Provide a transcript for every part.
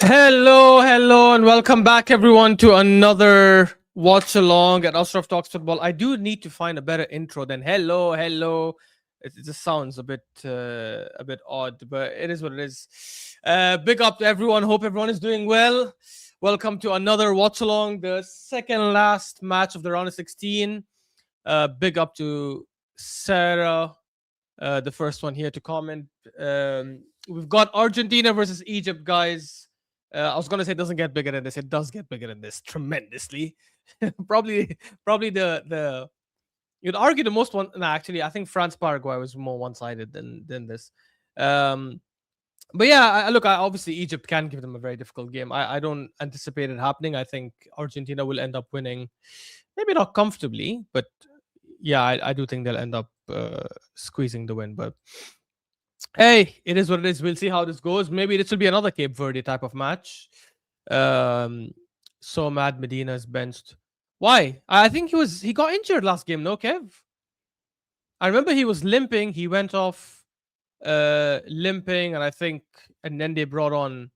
Hello, and welcome back, everyone, to another watch along at Ashraf Talks Football. I do need to find a better intro than hello. It just sounds a bit odd, but it is what it is. Big up to everyone. Hope everyone is doing well. Welcome to another watch along, the second last match of the round of 16. Big up to Sarah, the first one here to comment. We've got Argentina versus Egypt, guys. I was gonna say it doesn't get bigger than this. It does get bigger than this tremendously. probably the you'd argue the most one. No, actually, I think France Paraguay was more one sided than this. Um, but yeah, look, obviously Egypt can give them a very difficult game. I don't anticipate it happening. I think Argentina will end up winning, maybe not comfortably, but yeah, I do think they'll end up squeezing the win. But hey, it is what it is. We'll see how this goes. Maybe this will be another Cape Verde type of match. Um, so mad Medina is benched. Why? I think he got injured last game. No, Kev. I remember he was limping. He went off limping, and then they brought on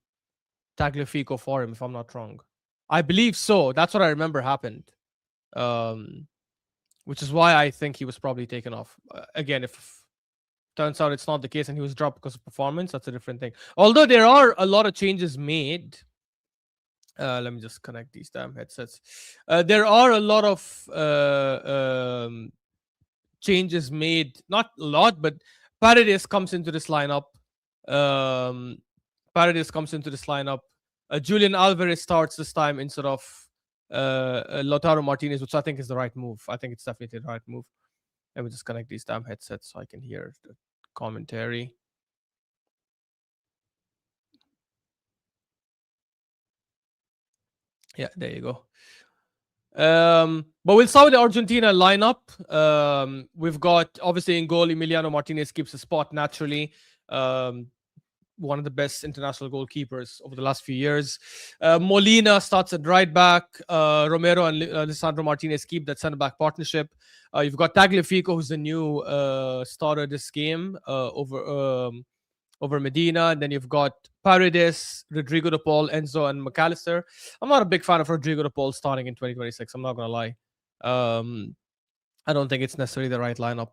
Tagliafico for him, if I'm not wrong. I believe so. That's what I remember happened. Um, which is why I think he was probably taken off. Again, if turns out it's not the case and he was dropped because of performance, that's a different thing. Although there are a lot of changes made. Let me just connect these damn headsets. There are a lot of changes made. Not a lot, but Paredes comes into this lineup. Um, Paredes comes into this lineup. Julian Alvarez starts this time instead of Lautaro Martinez, which I think is the right move. I think it's definitely the right move. Let me just connect these damn headsets so I can hear the commentary. Yeah, there you go. But we'll start with the Argentina lineup. We've got obviously in goal Emiliano Martinez keeps the spot naturally. One of the best international goalkeepers over the last few years. Molina starts at right back. Romero and Lisandro Martinez keep that centre back partnership. You've got Tagliafico, who's the new starter this game over Medina. And then you've got Paredes, Rodrigo de Paul, Enzo, and McAllister. I'm not a big fan of Rodrigo de Paul starting in 2026. I'm not going to lie. I don't think it's necessarily the right lineup.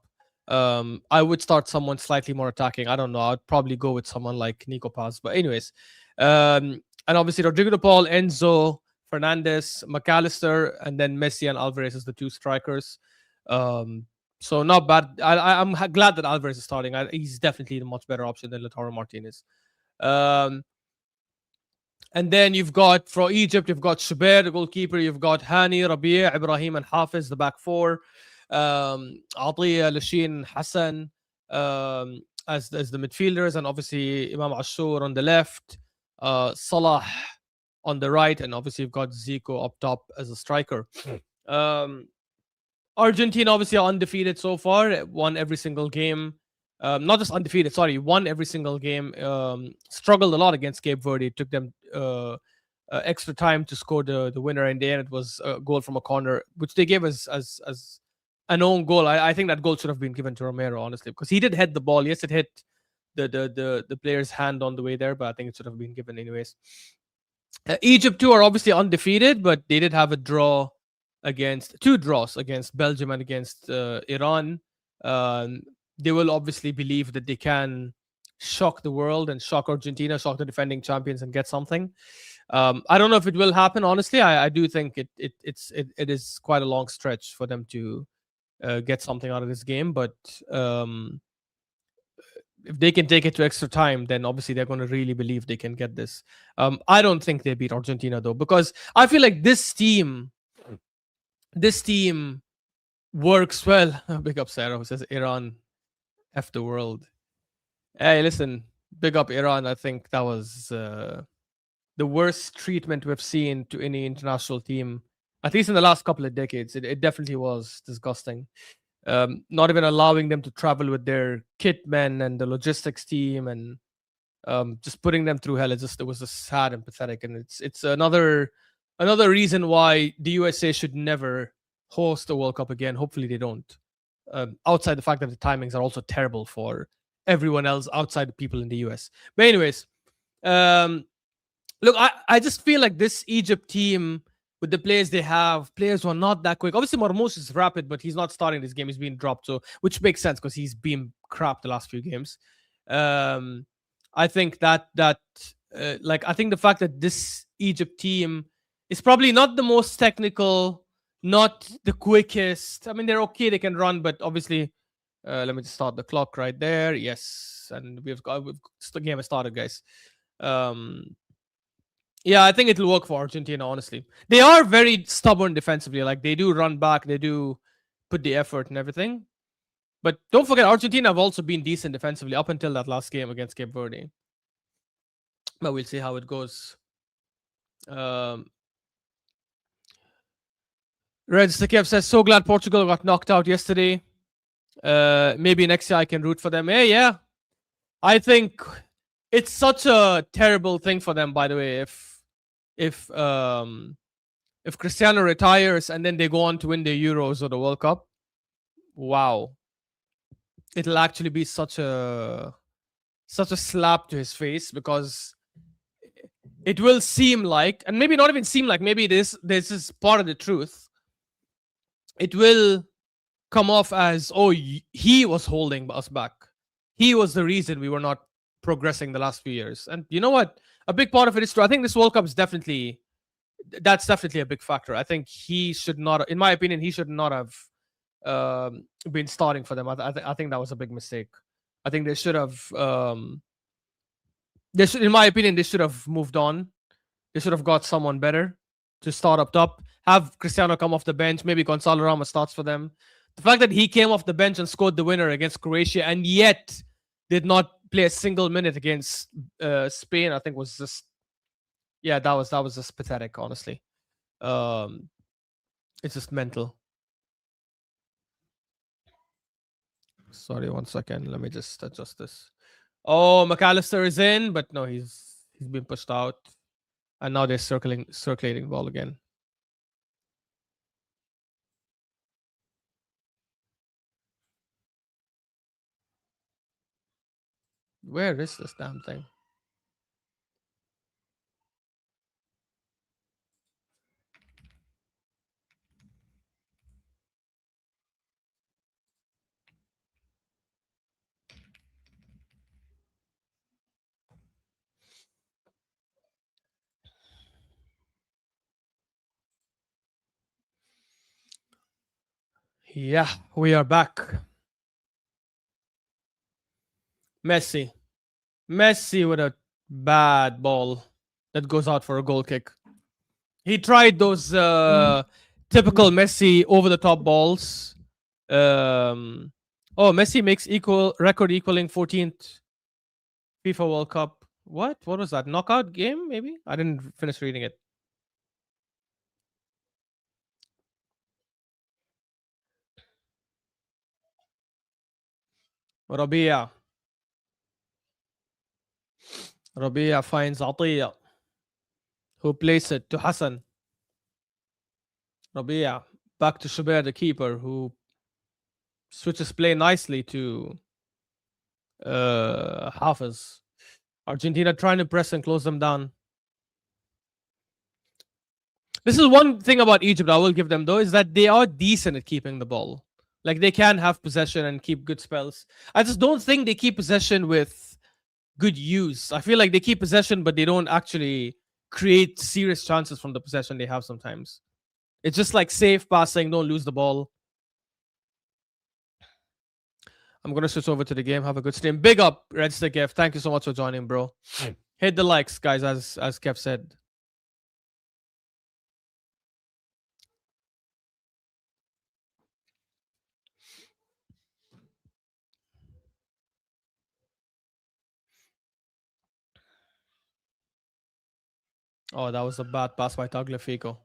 I would start someone slightly more attacking. I don't know. I'd probably go with someone like Nico Paz. But anyways, and obviously Rodrigo de Paul, Enzo, Fernandez, McAllister, and then Messi and Alvarez as the two strikers. So not bad. I'm glad that Alvarez is starting. He's definitely the much better option than Lautaro Martinez. And then you've got, for Egypt, you've got Shubair, the goalkeeper. You've got Hani, Rabi', Ibrahim, and Hafiz, the back four. Atiya, Lashin, Hassan as the midfielders, and obviously Imam Ashur on the left, Salah on the right, and obviously you've got Zico up top as a striker. Argentina obviously are undefeated so far, won every single game. Not just undefeated, sorry, won every single game. Struggled a lot against Cape Verde. It took them extra time to score the winner. In the end, it was a goal from a corner, which they gave as an own goal. I think that goal should have been given to Romero, honestly, because he did head the ball. Yes, it hit the player's hand on the way there, but I think it should have been given anyways. Egypt too are obviously undefeated, but they did have two draws against Belgium and against Iran. They will obviously believe that they can shock the world and shock Argentina, shock the defending champions, and get something. I don't know if it will happen. Honestly, I do think it is quite a long stretch for them to get something out of this game. But if they can take it to extra time, then obviously they're going to really believe they can get this. I don't think they beat Argentina though, because I feel like this team works well. Big up Sarah, who says Iran F the world. Hey, listen, big up Iran. I think that was the worst treatment we've seen to any international team, at least in the last couple of decades. It definitely was disgusting. Not even allowing them to travel with their kit men and the logistics team, and just putting them through hell. It was just sad and pathetic, and it's another reason why the USA should never host a World Cup again. Hopefully they don't. Outside the fact that the timings are also terrible for everyone else outside the people in the US. But anyways, Look, I just feel like this Egypt team with the players they have, players who are not that quick. Obviously, Marmoush is rapid, but he's not starting this game. He's being dropped, so which makes sense because he's been crap the last few games. Um, I think I think the fact that this Egypt team is probably not the most technical, not the quickest. I mean, they're okay, they can run, but obviously, let me just start the clock right there. Yes, and the game has started, guys. Um, yeah, I think it'll work for Argentina, honestly. They are very stubborn defensively. Like, they do run back, they do put the effort and everything. But don't forget, Argentina have also been decent defensively up until that last game against Cape Verde. But we'll see how it goes. Um, Red Stakiev says, so glad Portugal got knocked out yesterday. Maybe next year I can root for them. Hey, yeah. I think it's such a terrible thing for them, by the way, if um if Cristiano retires and then they go on to win the Euros or the World Cup. Wow, it'll actually be such a slap to his face, because it will seem like, and maybe not even seem like, maybe this is part of the truth. It will come off as, oh, he was holding us back. He was the reason we were not progressing the last few years. And you know what? A big part of it is true. I think this World Cup is definitely that's definitely a big factor. I think he should not, in my opinion, he should not have been starting for them. I think that was a big mistake. I think they should have. They should, in my opinion, they should have moved on. They should have got someone better to start up top. Have Cristiano come off the bench. Maybe Gonzalo Ramos starts for them. The fact that he came off the bench and scored the winner against Croatia and yet did not play a single minute against Spain, I think was just, yeah, that was just pathetic. Honestly, um, it's just mental. Sorry, one second. Let me just adjust this. Oh, McAllister is in, but no, he's been pushed out, and now they're circulating ball again. Where is this damn thing? Yeah, we are back. Messi. Messi with a bad ball that goes out for a goal kick. He tried those typical Messi over the top balls. Um, oh, Messi makes record equaling 14th FIFA World Cup. What? What was that? Knockout game? Maybe I didn't finish reading it. Rabia. Rabia finds Atiya, who plays it to Hassan. Rabia back to Shubair, the keeper, who switches play nicely to Hafiz. Argentina trying to press and close them down. This is one thing about Egypt I will give them, though, is that they are decent at keeping the ball. Like, they can have possession and keep good spells. I just don't think they keep possession with good use. I feel like they keep possession, but they don't actually create serious chances from the possession they have sometimes. It's just like safe passing, don't lose the ball. I'm gonna switch over to the game. Have a good stream. Big up, Red Stick Kev. Thank you so much for joining, bro. Hit the likes, guys, as Kev said. Oh, that was a bad pass by Tagliafico.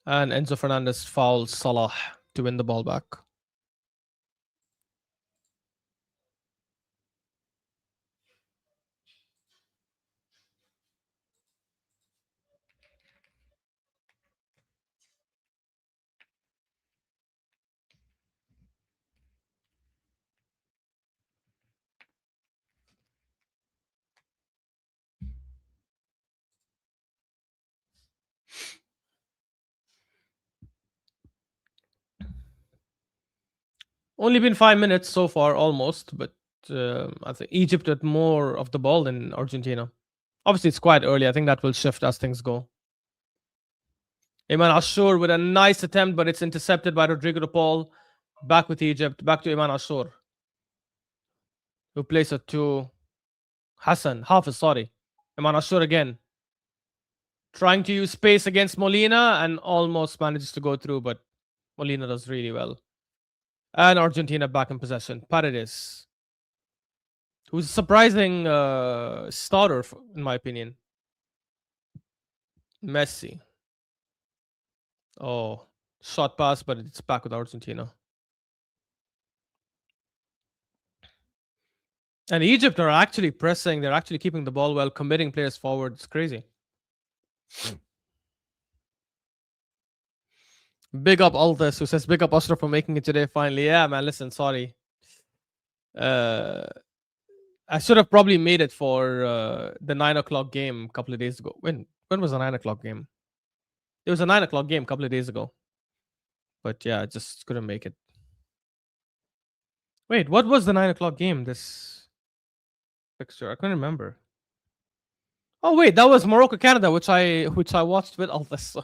And Enzo Fernandez fouls Salah to win the ball back. Only been 5 minutes so far, almost, but I think Egypt had more of the ball than Argentina. Obviously, it's quite early. I think that will shift as things go. Iman Ashur with a nice attempt, but it's intercepted by Rodrigo de Paul. Back with Egypt. Back to Iman Ashur, who plays it to Hassan. Hafiz, sorry. Iman Ashur again. Trying to use space against Molina and almost manages to go through, but Molina does really well. And Argentina back in possession. Paredes, who's a surprising starter, in my opinion. Messi. Oh, shot pass, but it's back with Argentina. And Egypt are actually pressing. They're actually keeping the ball well, committing players forward. It's crazy. Big up Altis, who says, big up Ashraf for making it today finally. Yeah, man, listen, sorry. I should have probably made it for the 9 o'clock game a couple of days ago. When was the 9 o'clock game? It was a 9 o'clock game a couple of days ago. But yeah, I just couldn't make it. Wait, what was the 9 o'clock game? This fixture, I couldn't remember. Oh wait, that was Morocco Canada, which I watched with all this.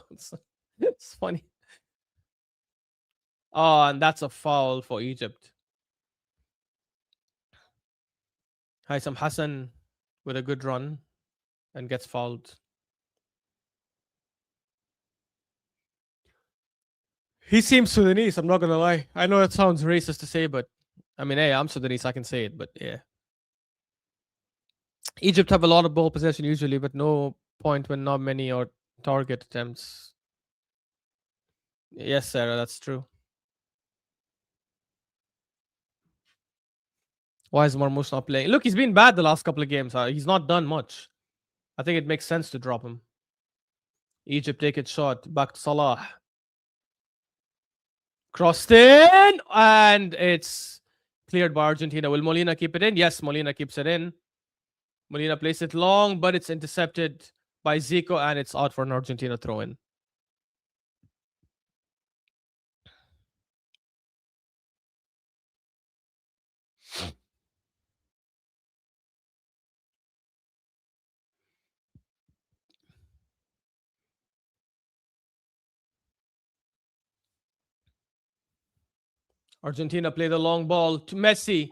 It's funny. Oh, and that's a foul for Egypt. Haitham Hassan with a good run and gets fouled. He seems Sudanese, I'm not gonna lie. I know it sounds racist to say, but I mean, hey, I'm Sudanese, I can say it, but yeah. Egypt have a lot of ball possession usually, but no point when not many or target attempts. Yes, Sarah, that's true. Why is Marmoush not playing? Look, he's been bad the last couple of games. He's not done much. I think it makes sense to drop him. Egypt take it shot. Back to Salah. Crossed in. And it's cleared by Argentina. Will Molina keep it in? Yes, Molina keeps it in. Molina plays it long, but it's intercepted by Zico and it's out for an Argentina throw in. Argentina play the long ball to Messi.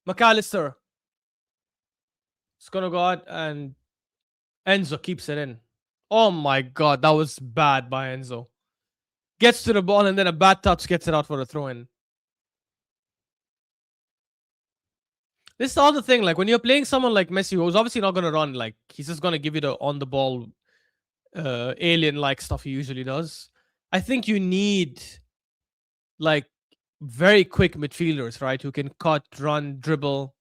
McAllister. It's going to go out and Enzo keeps it in. Oh my God, that was bad by Enzo. Gets to the ball and then a bad touch gets it out for a throw in. This is the other thing. Like when you're playing someone like Messi, who's obviously not going to run, like he's just going to give you the on the ball alien like stuff he usually does. I think you need like very quick midfielders, right? Who can cut, run, dribble,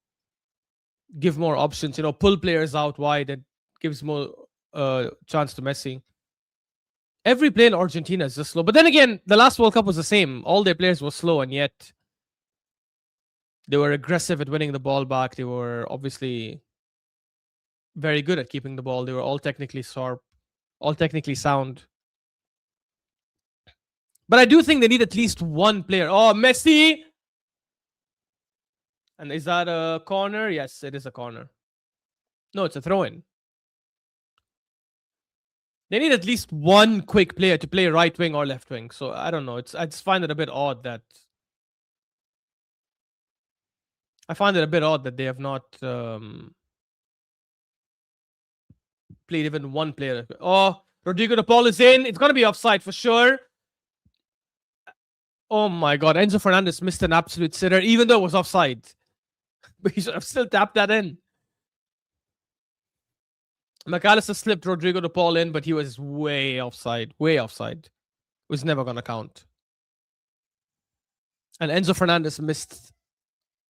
give more options, pull players out wide and gives more chance to Messi. Every player in Argentina is just slow. But then again, the last World Cup was the same. All their players were slow, and yet they were aggressive at winning the ball back. They were obviously very good at keeping the ball. They were all technically sharp, all technically sound. But I do think they need at least one player. Oh, Messi! And is that a corner? Yes, it is a corner. No, it's a throw-in. They need at least one quick player to play right wing or left wing. So I don't know. I just find it a bit odd that they have not played even one player. Oh, Rodrigo de Paul is in. It's gonna be offside for sure. Oh my God, Enzo Fernandez missed an absolute sitter, even though it was offside. But he should have still tapped that in. McAllister slipped Rodrigo de Paul in, but he was way offside. Way offside. It was never gonna count. And Enzo Fernandez missed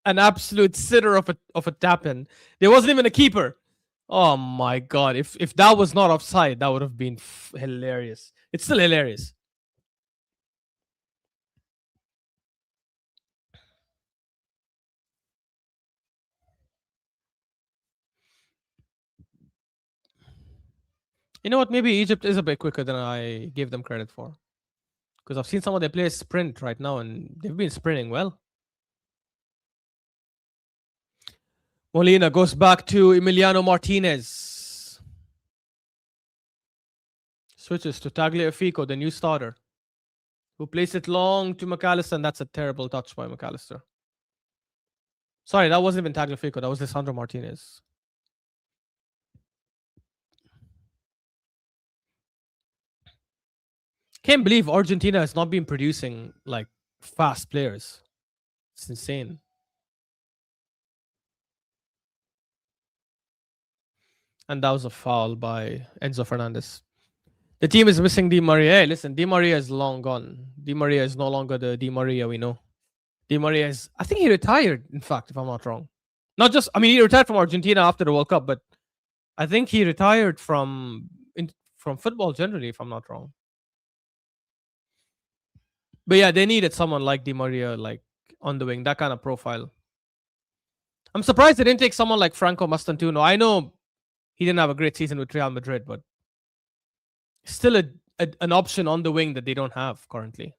an absolute sitter of a tap in. There wasn't even a keeper. Oh my God. If that was not offside, that would have been hilarious. It's still hilarious. You know what? Maybe Egypt is a bit quicker than I gave them credit for. Because I've seen some of their players sprint right now and they've been sprinting well. Molina goes back to Emiliano Martinez. Switches to Tagliafico, the new starter, who plays it long to McAllister, and that's a terrible touch by McAllister. Sorry, that wasn't even Tagliafico. That was Lisandro Martinez. Can't believe Argentina has not been producing like fast players. It's insane. And that was a foul by Enzo Fernandez. The team is missing Di Maria. Hey, listen, Di Maria is long gone. Di Maria is no longer the Di Maria we know. Di Maria is, I think he retired, in fact, if I'm not wrong. Not just, I mean, he retired from Argentina after the World Cup, but I think he retired from football generally, if I'm not wrong. But yeah, they needed someone like Di Maria, like on the wing, that kind of profile. I'm surprised they didn't take someone like Franco Mastantuono. I know he didn't have a great season with Real Madrid, but still an option on the wing that they don't have currently.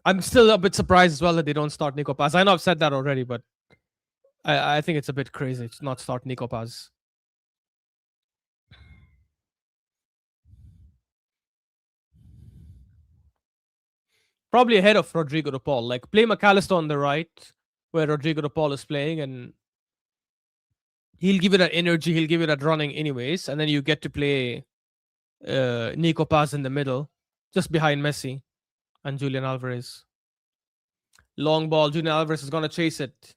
I'm still a bit surprised as well that they don't start Nico Paz. I know I've said that already, but I think it's a bit crazy to not start Nico Paz. Probably ahead of Rodrigo de Paul. Like play McAllister on the right, where Rodrigo de Paul is playing, and he'll give you that energy, he'll give you that running anyways, and then you get to play Nico Paz in the middle, just behind Messi and Julian Alvarez. Long ball, Julian Alvarez is going to chase it.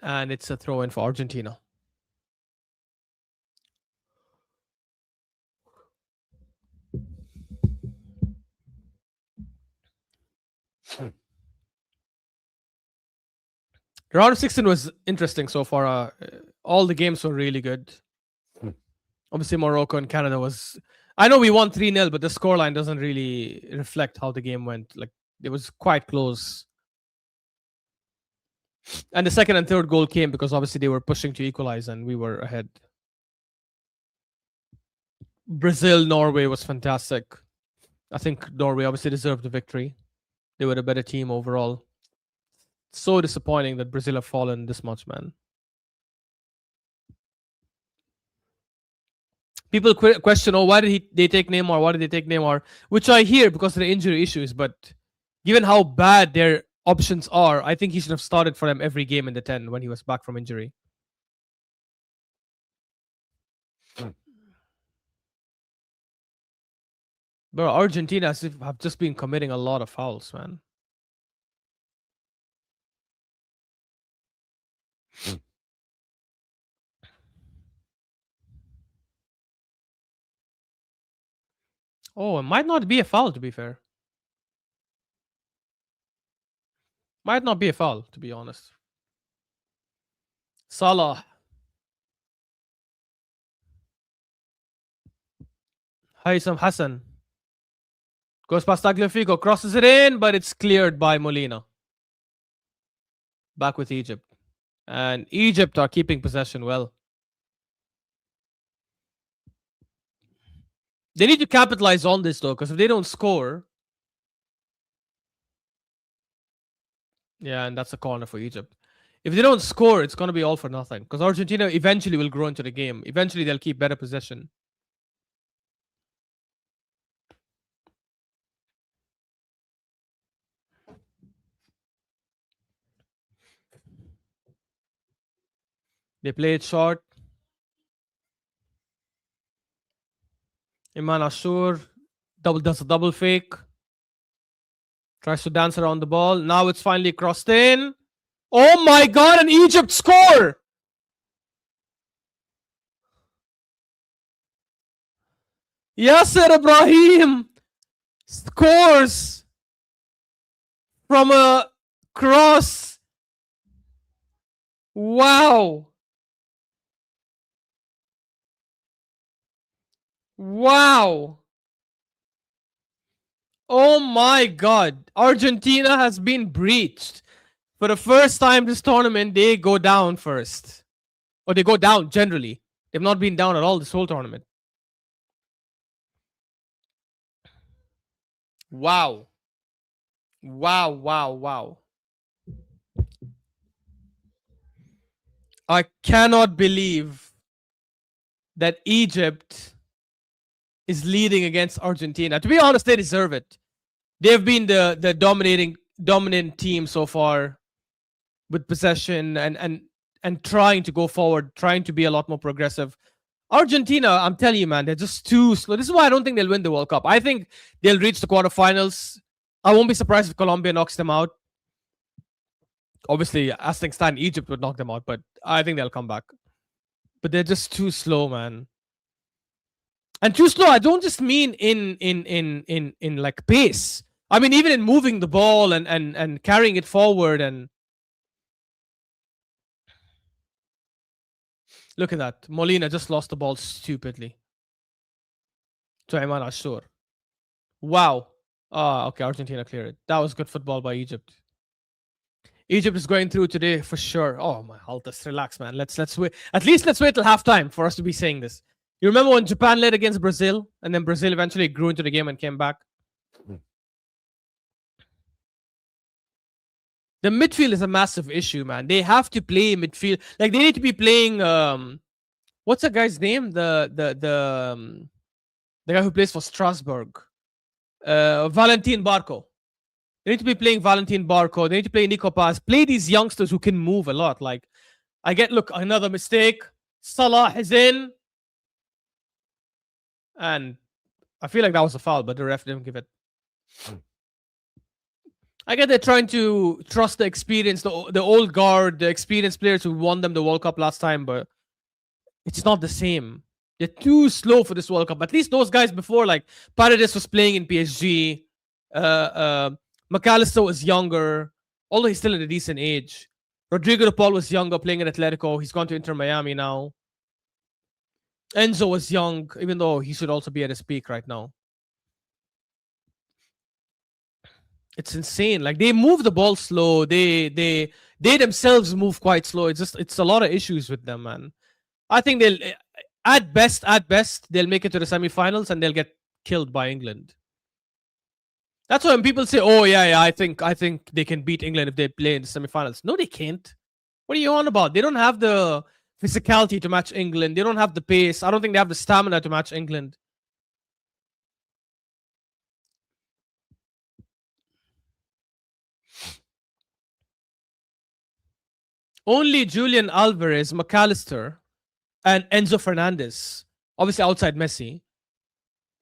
And it's a throw in for Argentina. Round of 16 was interesting so far. All the games were really good. Obviously, Morocco and Canada was. I know we won 3-0, but the scoreline doesn't really reflect how the game went. Like, it was quite close. And the second and third goal came because obviously they were pushing to equalize and we were ahead. Brazil, Norway was fantastic. I think Norway obviously deserved the victory. They were a better team overall. So disappointing that Brazil have fallen this much, man. People question, oh, why did they take Neymar? Why did they take Neymar? Which I hear because of the injury issues. But given how bad their options are, I think he should have started for them every game in the 10 when he was back from injury. Bro, Argentina have just been committing a lot of fouls, man. Oh, it might not be a foul, to be fair. Might not be a foul, to be honest. Salah. Haitham Hassan. Goes past Tagliafico, crosses it in, but it's cleared by Molina. Back with Egypt. And Egypt are keeping possession well. They need to capitalize on this, though, because if they don't score... Yeah, and that's a corner for Egypt. If they don't score, it's going to be all for nothing. Because Argentina eventually will grow into the game. Eventually, they'll keep better possession. They play it short. Iman Ashur does a double fake. Tries to dance around the ball. Now it's finally crossed in. Oh my god, and Egypt score! Yasser Ibrahim scores from a cross. Wow. Wow. Oh my god. Argentina has been breached. For the first time this tournament, they go down first. Or they go down generally. They've not been down at all this whole tournament. Wow. Wow, wow, wow. I cannot believe that Egypt is leading against Argentina. To be honest, they deserve it. They've been the dominant team so far with possession and trying to go forward, trying to be a lot more progressive. Argentina, I'm telling you, man, they're just too slow. This is why I don't think they'll win the World Cup. I think they'll reach the quarterfinals. I won't be surprised if Colombia knocks them out. Obviously, as things stand, Egypt would knock them out, but I think they'll come back. But they're just too slow, man. And too slow, I don't just mean in like pace. I mean even in moving the ball and carrying it forward. And look at that. Molina just lost the ball stupidly to Ayman Ashur. Wow. Okay, Argentina cleared it. That was good football by Egypt. Egypt is going through today for sure. Oh my Altus, relax, man. Let's wait. At least let's wait till halftime for us to be saying this. You remember when Japan led against Brazil, and then Brazil eventually grew into the game and came back? The midfield is a massive issue, man. They have to play midfield. Like they need to be playing. What's that guy's name? The guy who plays for Strasbourg. Valentin Barco. They need to be playing Valentin Barco. They need to play Nico Paz. Play these youngsters who can move a lot. Like I get, look, another mistake. Salah is in. And I feel like that was a foul, but the ref didn't give it. I get they're trying to trust the experience, the old guard, the experienced players who won them the World Cup last time, but it's not the same. They're too slow for this World Cup. At least those guys before, like Paredes was playing in PSG. McAllister was younger, although he's still at a decent age. Rodrigo de Paul was younger, playing at Atletico. He's gone to Inter Miami now. Enzo was young, even though he should also be at his peak right now. It's insane. Like they move the ball slow. They themselves move quite slow. It's a lot of issues with them, man. I think they'll at best they'll make it to the semifinals and they'll get killed by England. That's why when people say, "Oh yeah, I think they can beat England if they play in the semifinals." No, they can't. What are you on about? They don't have the physicality to match England. They don't have the pace. I don't think they have the stamina to match England. Only Julian Alvarez, McAllister, and Enzo Fernandez, obviously outside Messi,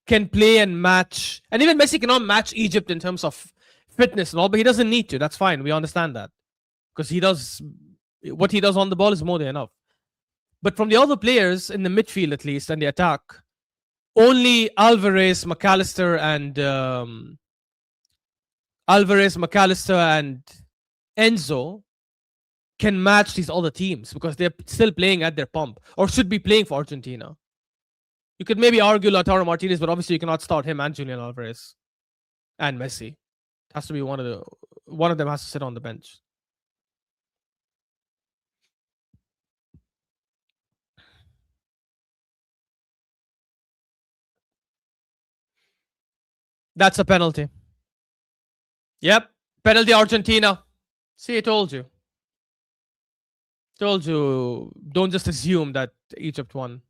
can play and match. And even Messi cannot match Egypt in terms of fitness and all, but he doesn't need to. That's fine. We understand that. Because he does what he does on the ball is more than enough. But from the other players in the midfield, at least, and the attack, only Alvarez, McAllister, and Enzo can match these other teams because they're still playing at their pump or should be playing for Argentina. You could maybe argue Lautaro Martinez, but obviously you cannot start him and Julian Alvarez and Messi. It has to be one of them has to sit on the bench. That's a penalty. Yep. Penalty Argentina. See, I told you. Told you. Don't just assume that Egypt won.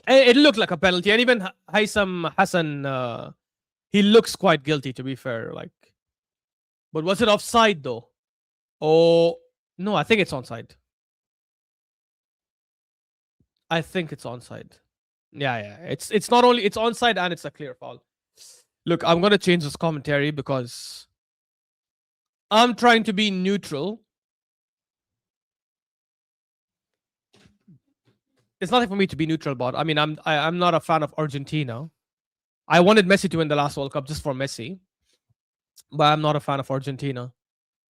It looked like a penalty. And even Haitham Hassan, he looks quite guilty, to be fair. Like, but was it offside, though? Oh, no, I think it's onside. I think it's onside. Yeah. It's not only, it's onside and it's a clear foul. Look, I'm going to change this commentary because I'm trying to be neutral. It's nothing for me to be neutral about. I mean, I'm not a fan of Argentina. I wanted Messi to win the last World Cup just for Messi, but I'm not a fan of Argentina.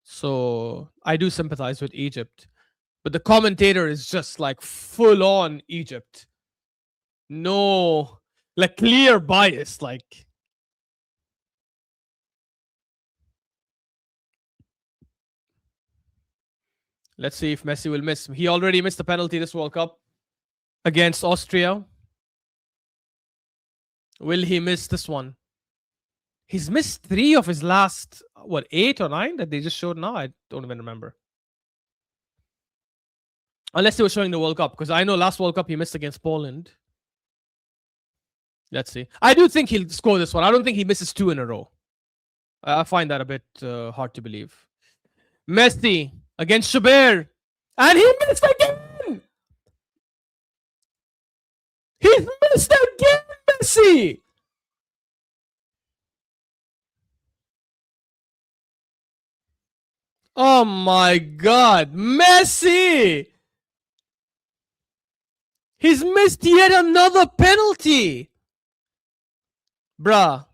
So I do sympathize with Egypt. But the commentator is just like full on Egypt. No, like clear bias. Like, let's see if Messi will miss. He already missed the penalty this World Cup against Austria. Will he miss this one? He's missed 3 of his last, 8 or 9 that they just showed now? I don't even remember. Unless they were showing the World Cup, because I know last World Cup he missed against Poland. Let's see. I do think he'll score this one. I don't think he misses two in a row. I find that a bit hard to believe. Messi against Chabert. And he missed again! He's missed again, Messi! Oh my god, Messi! He's missed yet another penalty! Bruh,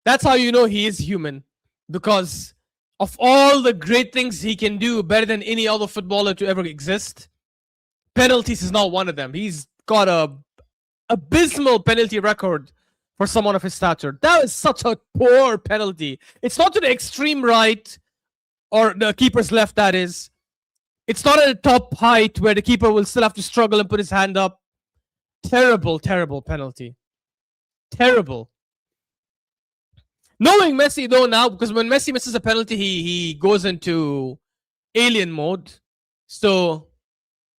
that's how you know he is human. Because of all the great things he can do better than any other footballer to ever exist, penalties is not one of them. He's got a abysmal penalty record for someone of his stature. That is such a poor penalty. It's not to the extreme right or the keeper's left, that is. It's not at a top height where the keeper will still have to struggle and put his hand up. Terrible, terrible penalty. Terrible. Knowing Messi though now, because when Messi misses a penalty, he goes into alien mode. So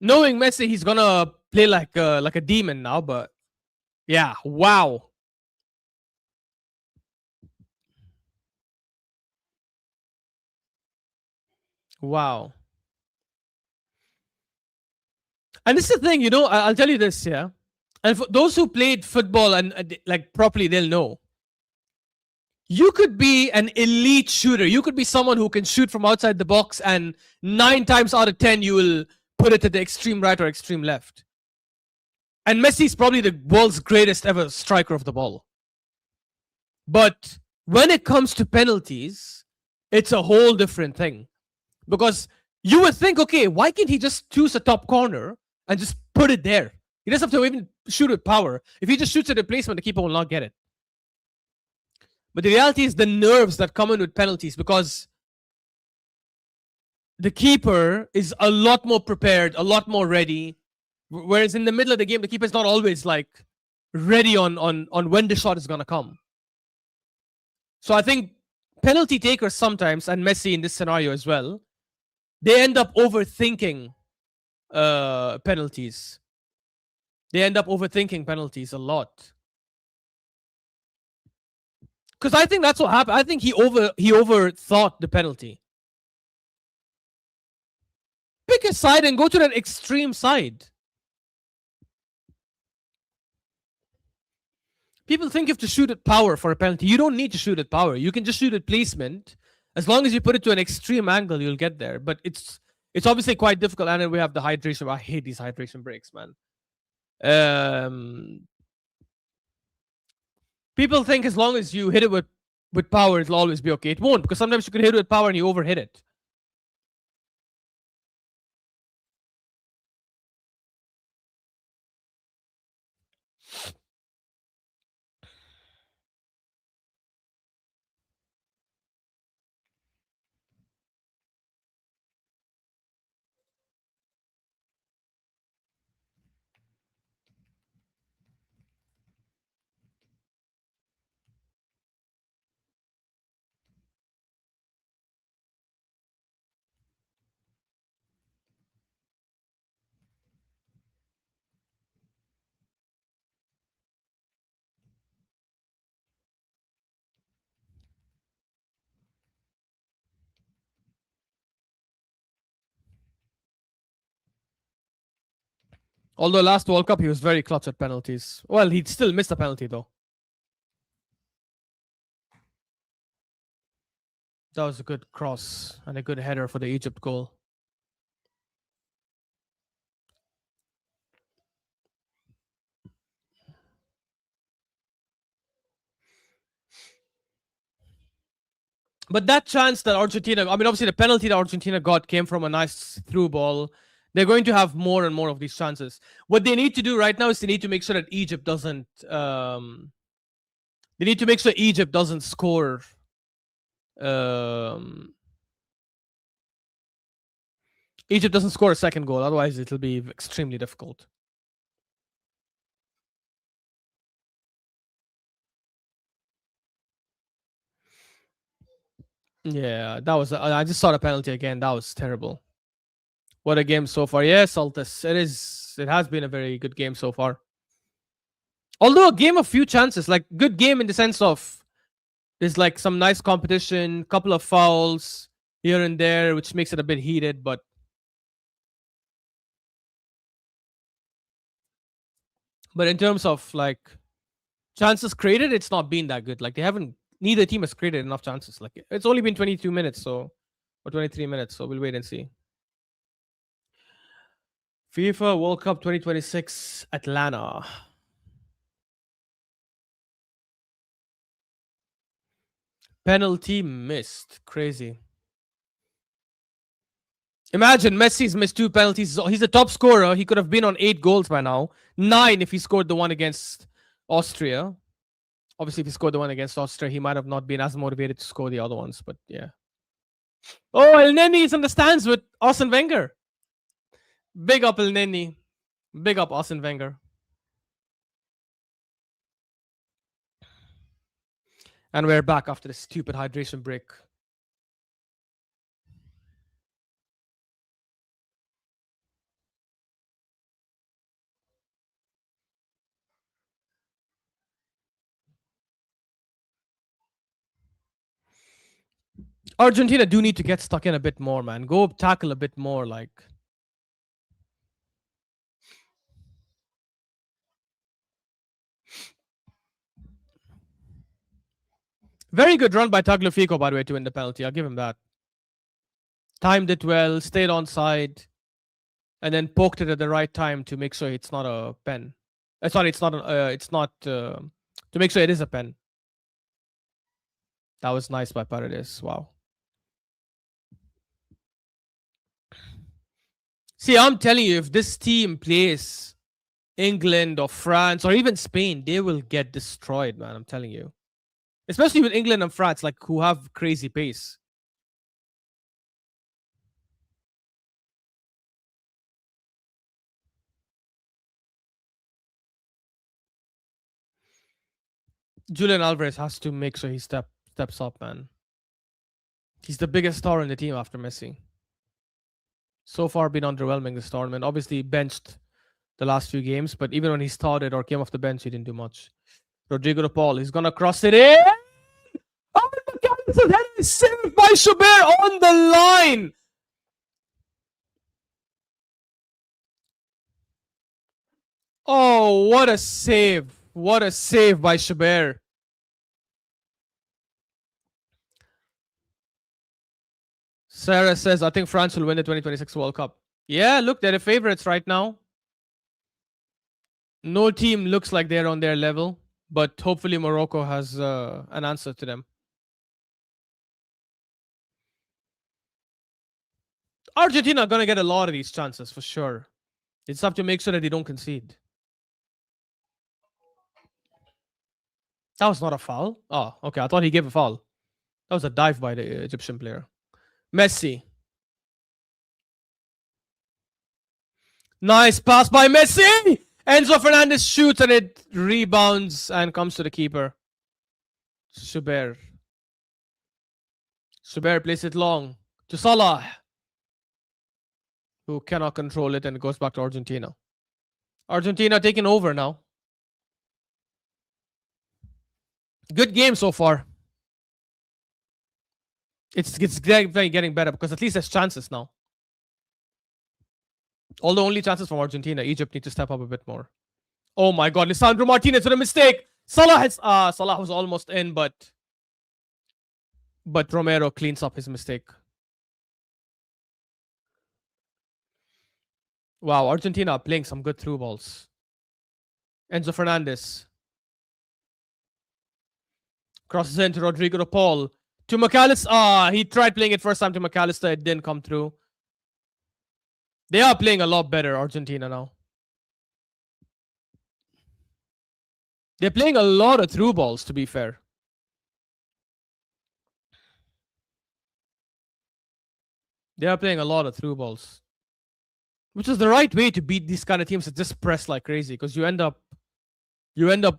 knowing Messi, he's gonna play like a demon now. But yeah, wow. Wow. And this is the thing, you know, I'll tell you this, yeah. And for those who played football and like properly, they'll know. You could be an elite shooter. You could be someone who can shoot from outside the box, and 9 times out of 10, you will put it to the extreme right or extreme left. And Messi is probably the world's greatest ever striker of the ball. But when it comes to penalties, it's a whole different thing. Because you would think, okay, why can't he just choose a top corner and just put it there? He doesn't have to even shoot with power. If he just shoots at a placement, the keeper will not get it. But the reality is the nerves that come in with penalties, because the keeper is a lot more prepared, a lot more ready. Whereas in the middle of the game, the keeper is not always like ready on when the shot is gonna come. So I think penalty takers sometimes, and Messi in this scenario as well, they end up overthinking penalties. They end up overthinking penalties a lot. Because I think that's what happened. I think he overthought the penalty. Pick a side and go to that extreme side. People think you have to shoot at power for a penalty. You don't need to shoot at power. You can just shoot at placement. As long as you put it to an extreme angle, you'll get there. But it's obviously quite difficult. And then we have the hydration. I hate these hydration breaks, man. People think as long as you hit it with power, it'll always be okay. It won't, because sometimes you can hit it with power and you overhit it. Although last World Cup, he was very clutch at penalties. Well, he'd still missed a penalty, though. That was a good cross and a good header for the Egypt goal. But that chance that Argentina, I mean, obviously the penalty that Argentina got came from a nice through ball. They're going to have more and more of these chances. What they need to do right now is they need to make sure that Egypt doesn't. They need to make sure Egypt doesn't score. Egypt doesn't score a second goal, otherwise it'll be extremely difficult. Yeah, that was. I just saw the penalty again. That was terrible. What a game so far. Yes, Altus. It is. It has been a very good game so far. Although a game of few chances, like good game in the sense of there's like some nice competition, couple of fouls here and there, which makes it a bit heated. But in terms of like chances created, it's not been that good. Like they haven't. Neither team has created enough chances. Like it's only been 22 minutes, so or 23 minutes. So we'll wait and see. FIFA World Cup 2026 Atlanta. Penalty missed. Crazy. Imagine Messi's missed 2 penalties. He's a top scorer. He could have been on 8 goals by now. 9 if he scored the one against Austria. Obviously, if he scored the one against Austria, he might have not been as motivated to score the other ones. But yeah. Oh, El Neni is in the stands with Arsene Wenger. Big up El Neni. Big up Arsene Wenger. And we're back after this stupid hydration break. Argentina do need to get stuck in a bit more, man. Go tackle a bit more, like. Very good run by Tagliafico, by the way, to win the penalty. I'll give him that. Timed it well, stayed on side, and then poked it at the right time to make sure it's not a pen. Sorry, it's not. To make sure it is a pen. That was nice by Paredes. Wow. See, I'm telling you, if this team plays England or France or even Spain, they will get destroyed, man. I'm telling you. Especially with England and France, like who have crazy pace. Julian Alvarez has to make sure he steps up, man. He's the biggest star in the team after Messi. So far, been underwhelming this tournament. Obviously, benched the last few games, but even when he started or came off the bench, he didn't do much. Rodrigo de Paul, he's gonna cross it in. Oh, McAllister's head is saved by Schubert on the line. Oh, what a save. What a save by Schubert. Sarah says, I think France will win the 2026 World Cup. Yeah, look, they're the favorites right now. No team looks like they're on their level, but hopefully Morocco has an answer to them. Argentina are going to get a lot of these chances for sure. They just have to make sure that they don't concede. That was not a foul. Oh, okay. I thought he gave a foul. That was a dive by the Egyptian player. Messi. Nice pass by Messi. Enzo Fernandez shoots and it rebounds and comes to the keeper. Schubert. Schubert plays it long to Salah, who cannot control it, and it goes back to Argentina. Argentina taking over now. Good game so far. It's getting better because at least there's chances now. Although only chances from Argentina. Egypt need to step up a bit more. Oh my God, Lisandro Martinez with a mistake. Salah was almost in, but Romero cleans up his mistake. Wow, Argentina are playing some good through balls. Enzo Fernandez crosses into Rodrigo de Paul. To McAllister. He tried playing it first time to McAllister. It didn't come through. They are playing a lot better, Argentina, now. They're playing a lot of through balls, to be fair. They are playing a lot of through balls. Which is the right way to beat these kind of teams that just press like crazy, because you end up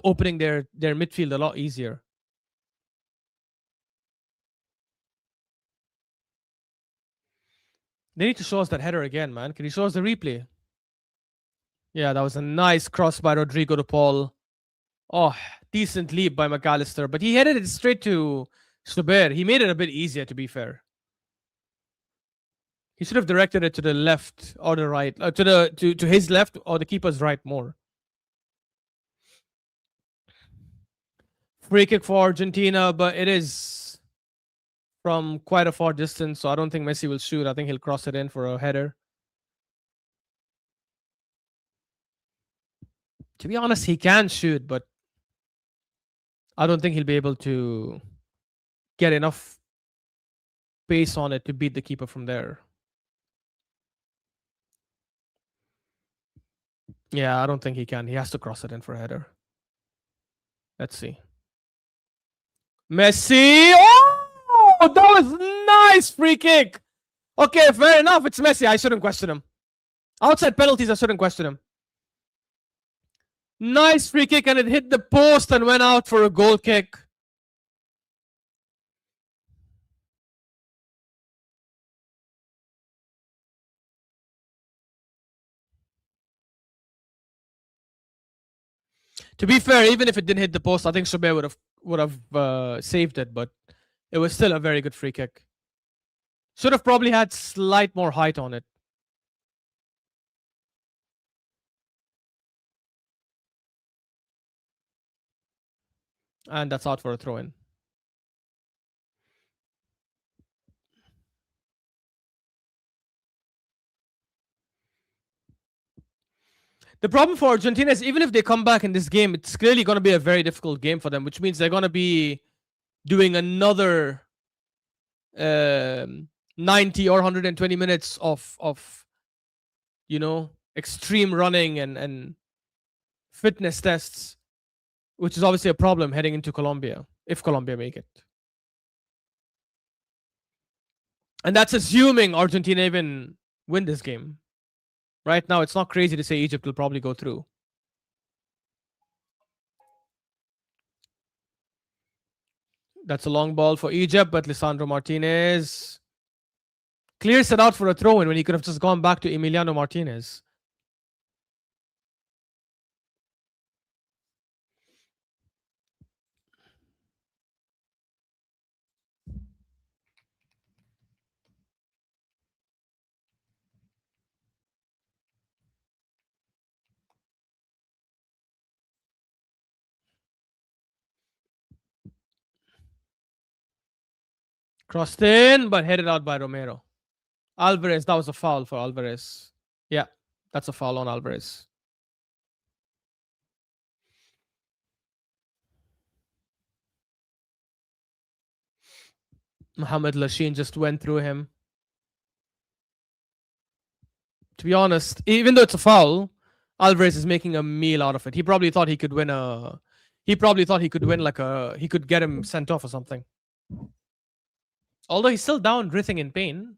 opening their midfield a lot easier. They need to show us that header again, man. Can you show us the replay? Yeah, that was a nice cross by Rodrigo to Paul. Oh, decent leap by McAllister, but he headed it straight to Zubair. He made it a bit easier, to be fair. He should have directed it to the left or the right, to his left or the keeper's right more. Free kick for Argentina, but it is from quite a far distance, so I don't think Messi will shoot. I think he'll cross it in for a header. To be honest, he can shoot, but I don't think he'll be able to get enough pace on it to beat the keeper from there. Yeah, I don't think he can. He has to cross it in for a header. Let's see. Messi! Oh, that was nice free kick. Okay, fair enough. It's Messi. I shouldn't question him. Outside penalties, I shouldn't question him. Nice free kick, and it hit the post and went out for a goal kick. To be fair, even if it didn't hit the post, I think Zubair would have saved it, but it was still a very good free kick. Should have probably had slight more height on it. And that's out for a throw-in. The problem for Argentina is even if they come back in this game, it's clearly going to be a very difficult game for them, which means they're going to be doing another 90 or 120 minutes of extreme running and fitness tests, which is obviously a problem heading into Colombia, if Colombia make it. And that's assuming Argentina even win this game. Right now, it's not crazy to say Egypt will probably go through. That's a long ball for Egypt, but Lisandro Martinez clears it out for a throw-in when he could have just gone back to Emiliano Martinez. Crossed in, but headed out by Romero. Alvarez, that was a foul for Alvarez. Yeah, that's a foul on Alvarez. Mohamed Lashin just went through him. To be honest, even though it's a foul, Alvarez is making a meal out of it. He probably thought he could win a. He probably thought he could win like a. He could get him sent off or something. Although he's still down, writhing in pain.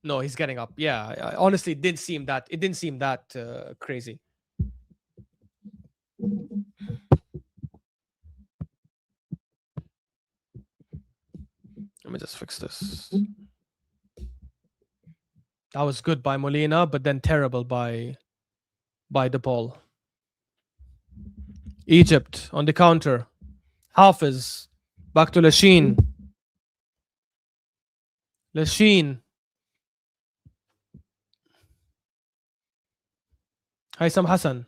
No, he's getting up. Yeah, honestly, it didn't seem that. It didn't seem that crazy. Let me just fix this. That was good by Molina, but then terrible by De Paul. Egypt on the counter. Hafiz back to Lashin. Lashin. Haitham Hassan.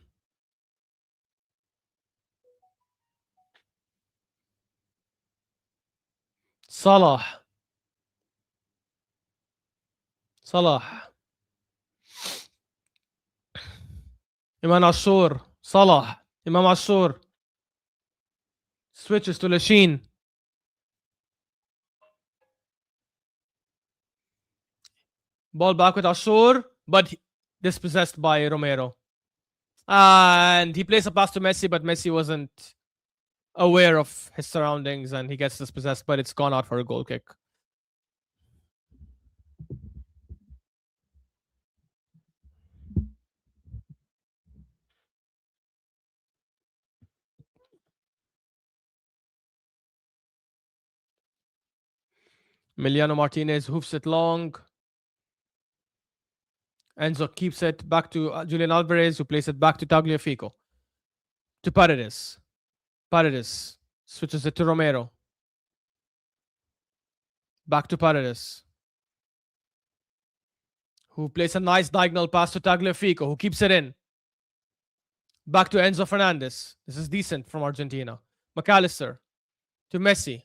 Salah. Imam Ashur. Salah. Imam Ashur. Switches to Lashin. Ball back with Ashur, but dispossessed by Romero. And he plays a pass to Messi, but Messi wasn't aware of his surroundings and he gets dispossessed, but it's gone out for a goal kick. Emiliano Martinez hoofs it long. Enzo keeps it back to Julian Alvarez, who plays it back to Tagliafico. To Paredes. Paredes switches it to Romero. Back to Paredes, who plays a nice diagonal pass to Tagliafico, who keeps it in. Back to Enzo Fernandez. This is decent from Argentina. McAllister to Messi.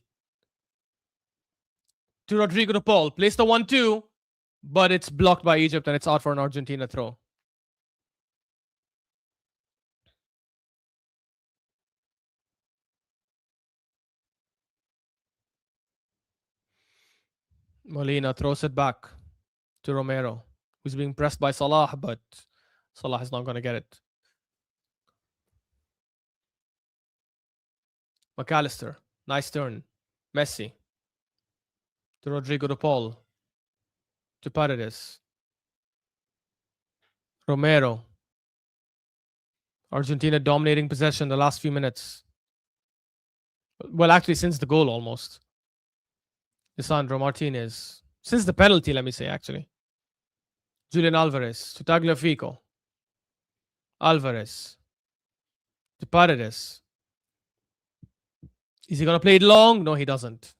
To Rodrigo de Paul. Plays the 1-2, but it's blocked by Egypt and it's out for an Argentina throw. Molina throws it back to Romero, who's being pressed by Salah, but Salah is not going to get it. McAllister, nice turn. Messi to Rodrigo de Paul, to Paredes. Romero. Argentina dominating possession the last few minutes. Well, actually, since the goal almost. Lisandro Martinez. Since the penalty, let me say, actually. Julian Alvarez to Tagliafico. Alvarez to Paredes. Is he going to play it long? No, he doesn't.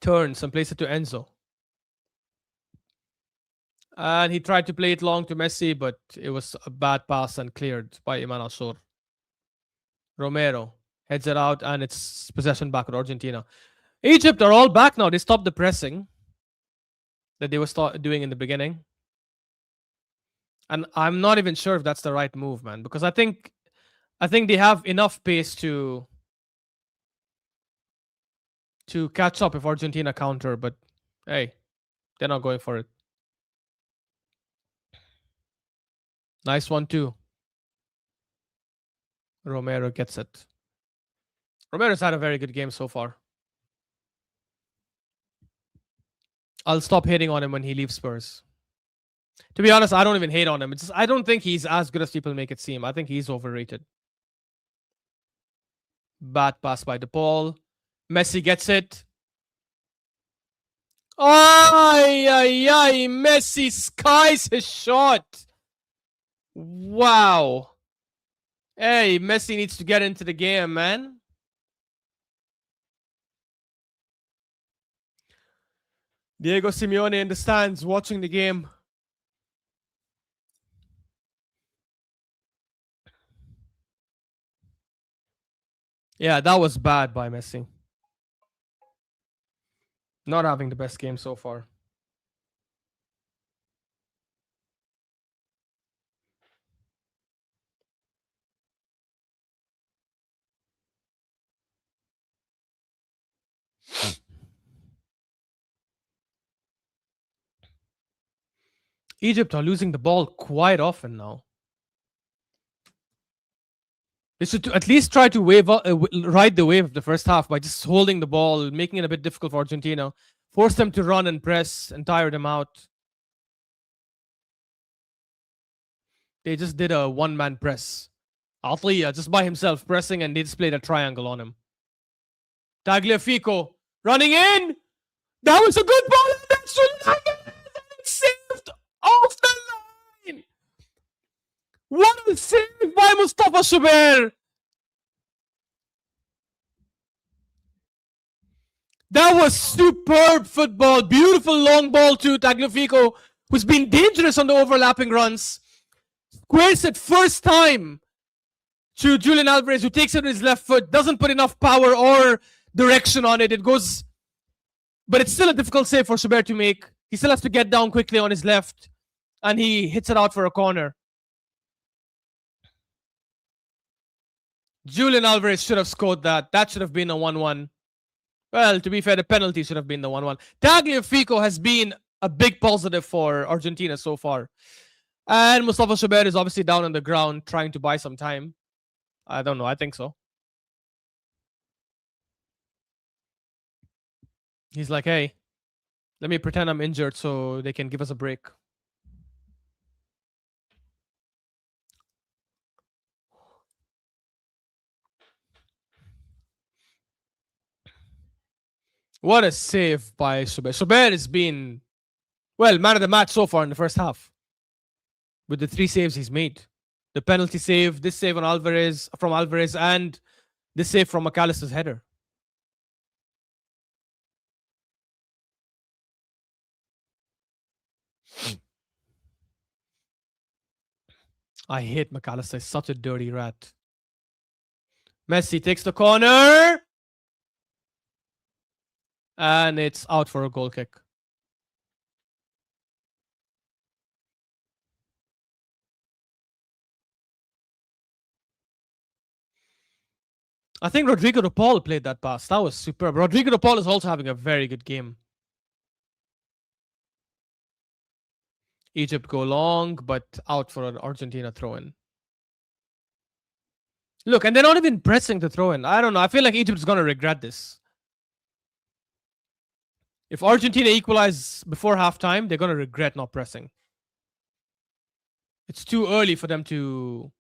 Turns and plays it to Enzo. And he tried to play it long to Messi, but it was a bad pass and cleared by Iman Ashur. Romero heads it out, and it's possession back at Argentina. Egypt are all back now. They stopped the pressing that they were doing in the beginning. And I'm not even sure if that's the right move, man, because I think they have enough pace to catch up if Argentina counter, but hey, they're not going for it. Nice one too. Romero gets it. Romero's had a very good game so far. I'll stop hating on him when he leaves Spurs. To be honest, I don't even hate on him. It's just, I don't think he's as good as people make it seem. I think he's overrated. Bad pass by De Paul. Messi gets it. Ay, ay, ay. Messi skies his shot. Wow. Hey, Messi needs to get into the game, man. Diego Simeone in the stands watching the game. Yeah, that was bad by Messi. Not having the best game so far. Egypt are losing the ball quite often now. They should at least try to ride the wave of the first half by just holding the ball, making it a bit difficult for Argentina. Force them to run and press and tire them out. They just did a one-man press. Atliya just by himself pressing, and they just played a triangle on him. Tagliafico running in. That was a good ball. That's saved off the line. What a save by Mustafa Shubair. That was superb football. Beautiful long ball to Tagliafico, who's been dangerous on the overlapping runs. Squares it first time to Julian Alvarez, who takes it with his left foot. Doesn't put enough power or direction on it. It goes, but it's still a difficult save for Shubair to make. He still has to get down quickly on his left, and he hits it out for a corner. Julian Alvarez should have scored that. That should have been a 1-1. Well, to be fair, the penalty should have been the 1-1. Tagliafico has been a big positive for Argentina so far. And Mustafa Shubair is obviously down on the ground trying to buy some time. I don't know. I think so. He's like, hey, let me pretend I'm injured so they can give us a break. What a save by Shubair. Shubair has been Well, man of the match so far in the first half with the 3 saves he's made. The penalty save, this save on Alvarez from Alvarez, and this save from McAllister's header. I hate McAllister. He's such a dirty rat. Messi takes the corner. And it's out for a goal kick. I think Rodrigo de Paul played that pass. That was superb. Rodrigo de Paul is also having a very good game. Egypt go long, but out for an Argentina throw-in. Look, and they're not even pressing the throw-in. I don't know. I feel like Egypt is going to regret this. If Argentina equalize before halftime, they're going to regret not pressing. It's too early for them to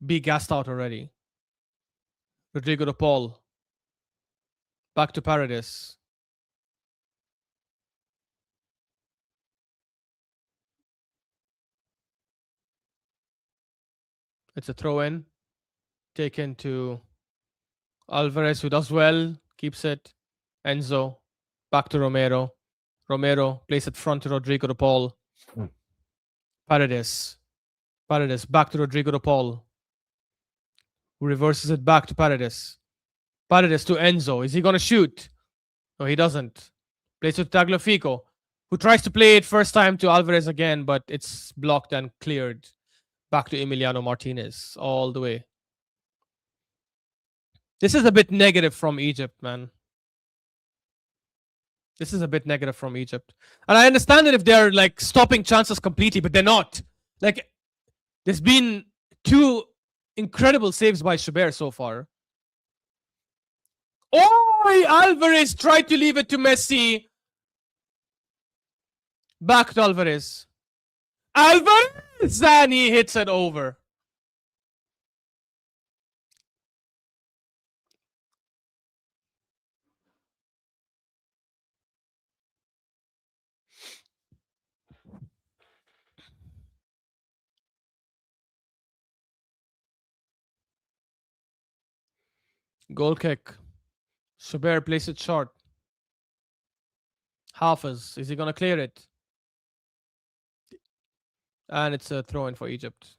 be gassed out already. Rodrigo de Paul. Back to Paredes. It's a throw-in. Taken to Alvarez, who does well. Keeps it. Enzo. Back to Romero. Romero plays it front to Rodrigo de Paul. Paredes. Paredes back to Rodrigo de Paul, who reverses it back to Paredes. Paredes to Enzo. Is he going to shoot? No, he doesn't. Plays it to Tagliafico, who tries to play it first time to Alvarez again, but it's blocked and cleared. Back to Emiliano Martinez all the way. This is a bit negative from Egypt, man. This is a bit negative from Egypt. And I understand that if they're like stopping chances completely, but they're not. Like, there's been 2 incredible saves by Schubert so far. Oh, Alvarez tried to leave it to Messi. Back to Alvarez. Alvarez! And he hits it over. Goal kick. Schubert plays it short. Hafez. Is he going to clear it? And it's a throw in for Egypt.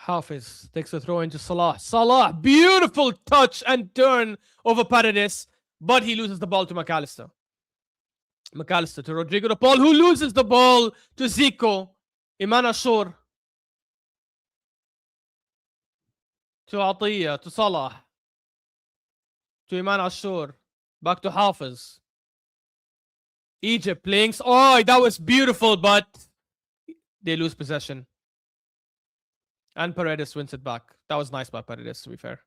Hafez takes a throw into Salah. Salah, beautiful touch and turn over Paredes, but he loses the ball to McAllister. McAllister to Rodrigo de Paul, who loses the ball to Zico. Iman Ashur to Atiyah, to Salah, to Iman Ashur, back to Hafez. Egypt playing. Oh, that was beautiful, but they lose possession. And Paredes wins it back. That was nice by Paredes, to be fair.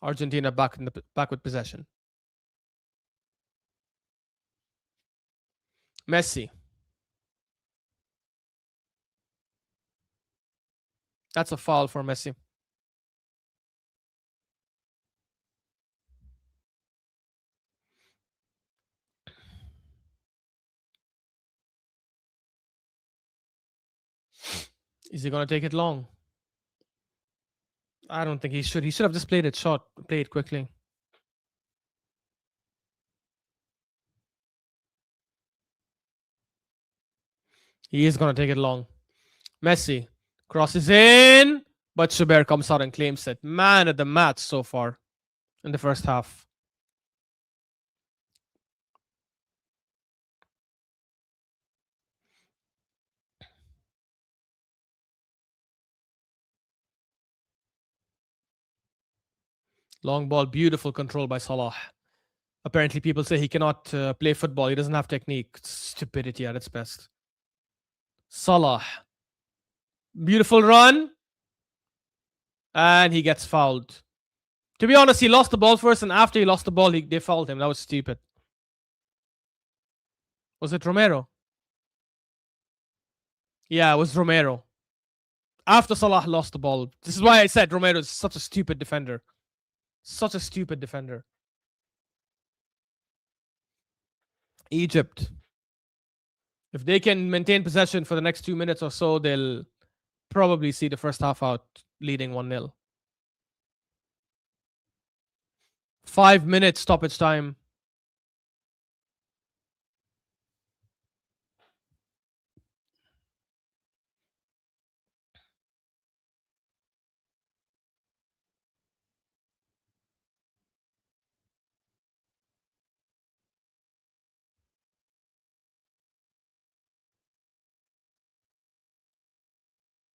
Argentina back with possession. Messi. That's a foul for Messi. Is he going to take it long? I don't think he should. He should have just played it short, play it quickly. He is going to take it long. Messi crosses in, but Schubert comes out and claims it. Man of the match so far in the first half. Long ball, beautiful control by Salah. Apparently, people say he cannot play football. He doesn't have technique. Stupidity at its best. Salah. Beautiful run. And he gets fouled. To be honest, he lost the ball first, and after he lost the ball, they fouled him. That was stupid. Was it Romero? Yeah, it was Romero. After Salah lost the ball. This is why I said Romero is such a stupid defender. Such a stupid defender. Egypt. If they can maintain possession for the next 2 minutes or so, they'll probably see the first half out leading 1-0. 5 minutes stoppage time.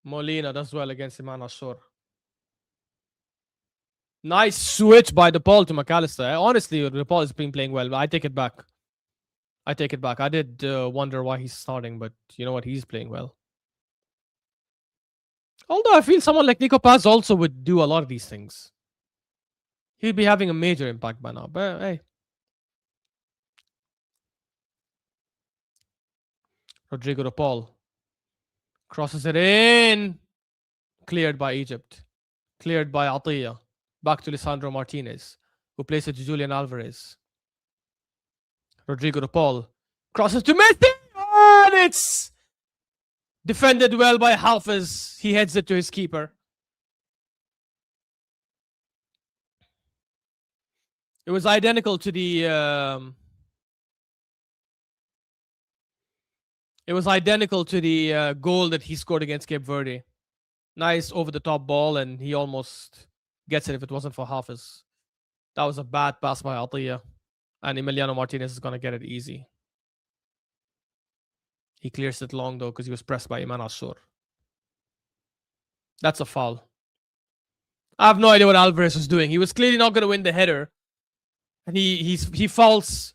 Molina does well against Iman Ashur. Nice switch by DePaul to McAllister. Honestly, DePaul has been playing well, but I take it back. I take it back. I did wonder why he's starting, but you know what? He's playing well. Although I feel someone like Nico Paz also would do a lot of these things. He'd be having a major impact by now. But hey. Rodrigo DePaul crosses it in. Cleared by Egypt. Cleared by Atiyah. Back to Lisandro Martinez, who plays it to Julian Alvarez. Rodrigo DePaul crosses to Messi. Oh, and it's defended well by Halfaz. He heads it to his keeper. It was identical to the goal that he scored against Cape Verde. Nice over the top ball, and he almost gets it if it wasn't for Hafiz. That was a bad pass by Atiyah, and Emiliano Martinez is going to get it easy. He clears it long, though, because he was pressed by Iman Ashur. That's a foul. I have no idea what Alvarez was doing. He was clearly not going to win the header. And he fouls,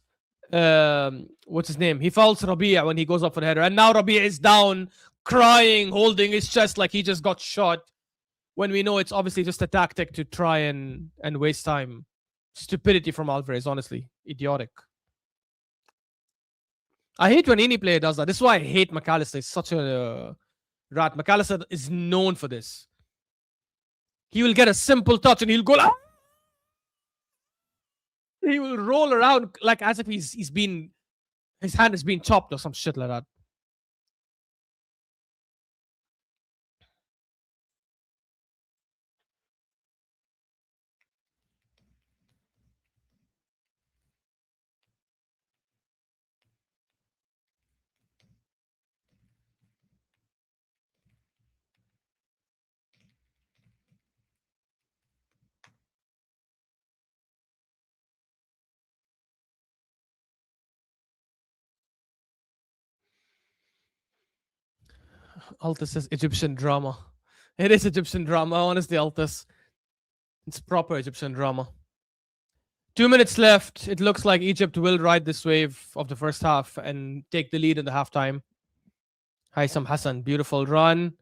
what's his name? He fouls Rabia when he goes up for the header. And now Rabia is down, crying, holding his chest like he just got shot. When we know it's obviously just a tactic to try and waste time. Stupidity from Alvarez, honestly. Idiotic. I hate when any player does that. This is why I hate McAllister. He's such a rat. McAllister is known for this. He will get a simple touch and he'll go like, he will roll around like as if his hand is being chopped or some shit like that. Altus is Egyptian drama. It is Egyptian drama, honestly, Altus. It's proper Egyptian drama. 2 minutes left. It looks like Egypt will ride this wave of the first half and take the lead in the halftime. Haitham Hassan, beautiful run.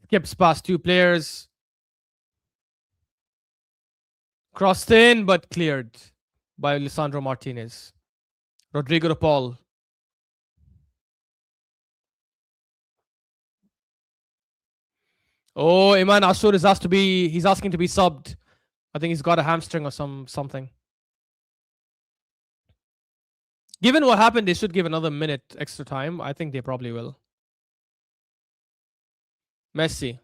Skips past two players. Crossed in, but cleared by Lisandro Martinez. Rodrigo DePaul. Oh, Iman Ashur is he's asking to be subbed. I think he's got a hamstring or something. Given what happened, they should give another minute extra time. I think they probably will. Messi.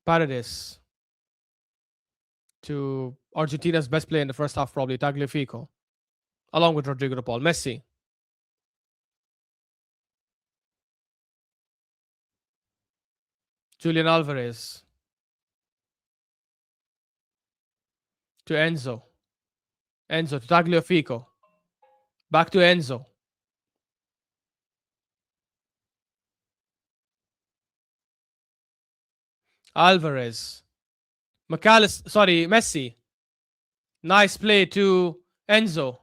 Paredes. To Argentina's best player in the first half, probably Tagliafico. Along with Rodrigo DePaul. Messi. Julian Alvarez. To Enzo. Enzo to Tagliafico. Back to Enzo. Alvarez. Messi. Nice play to Enzo.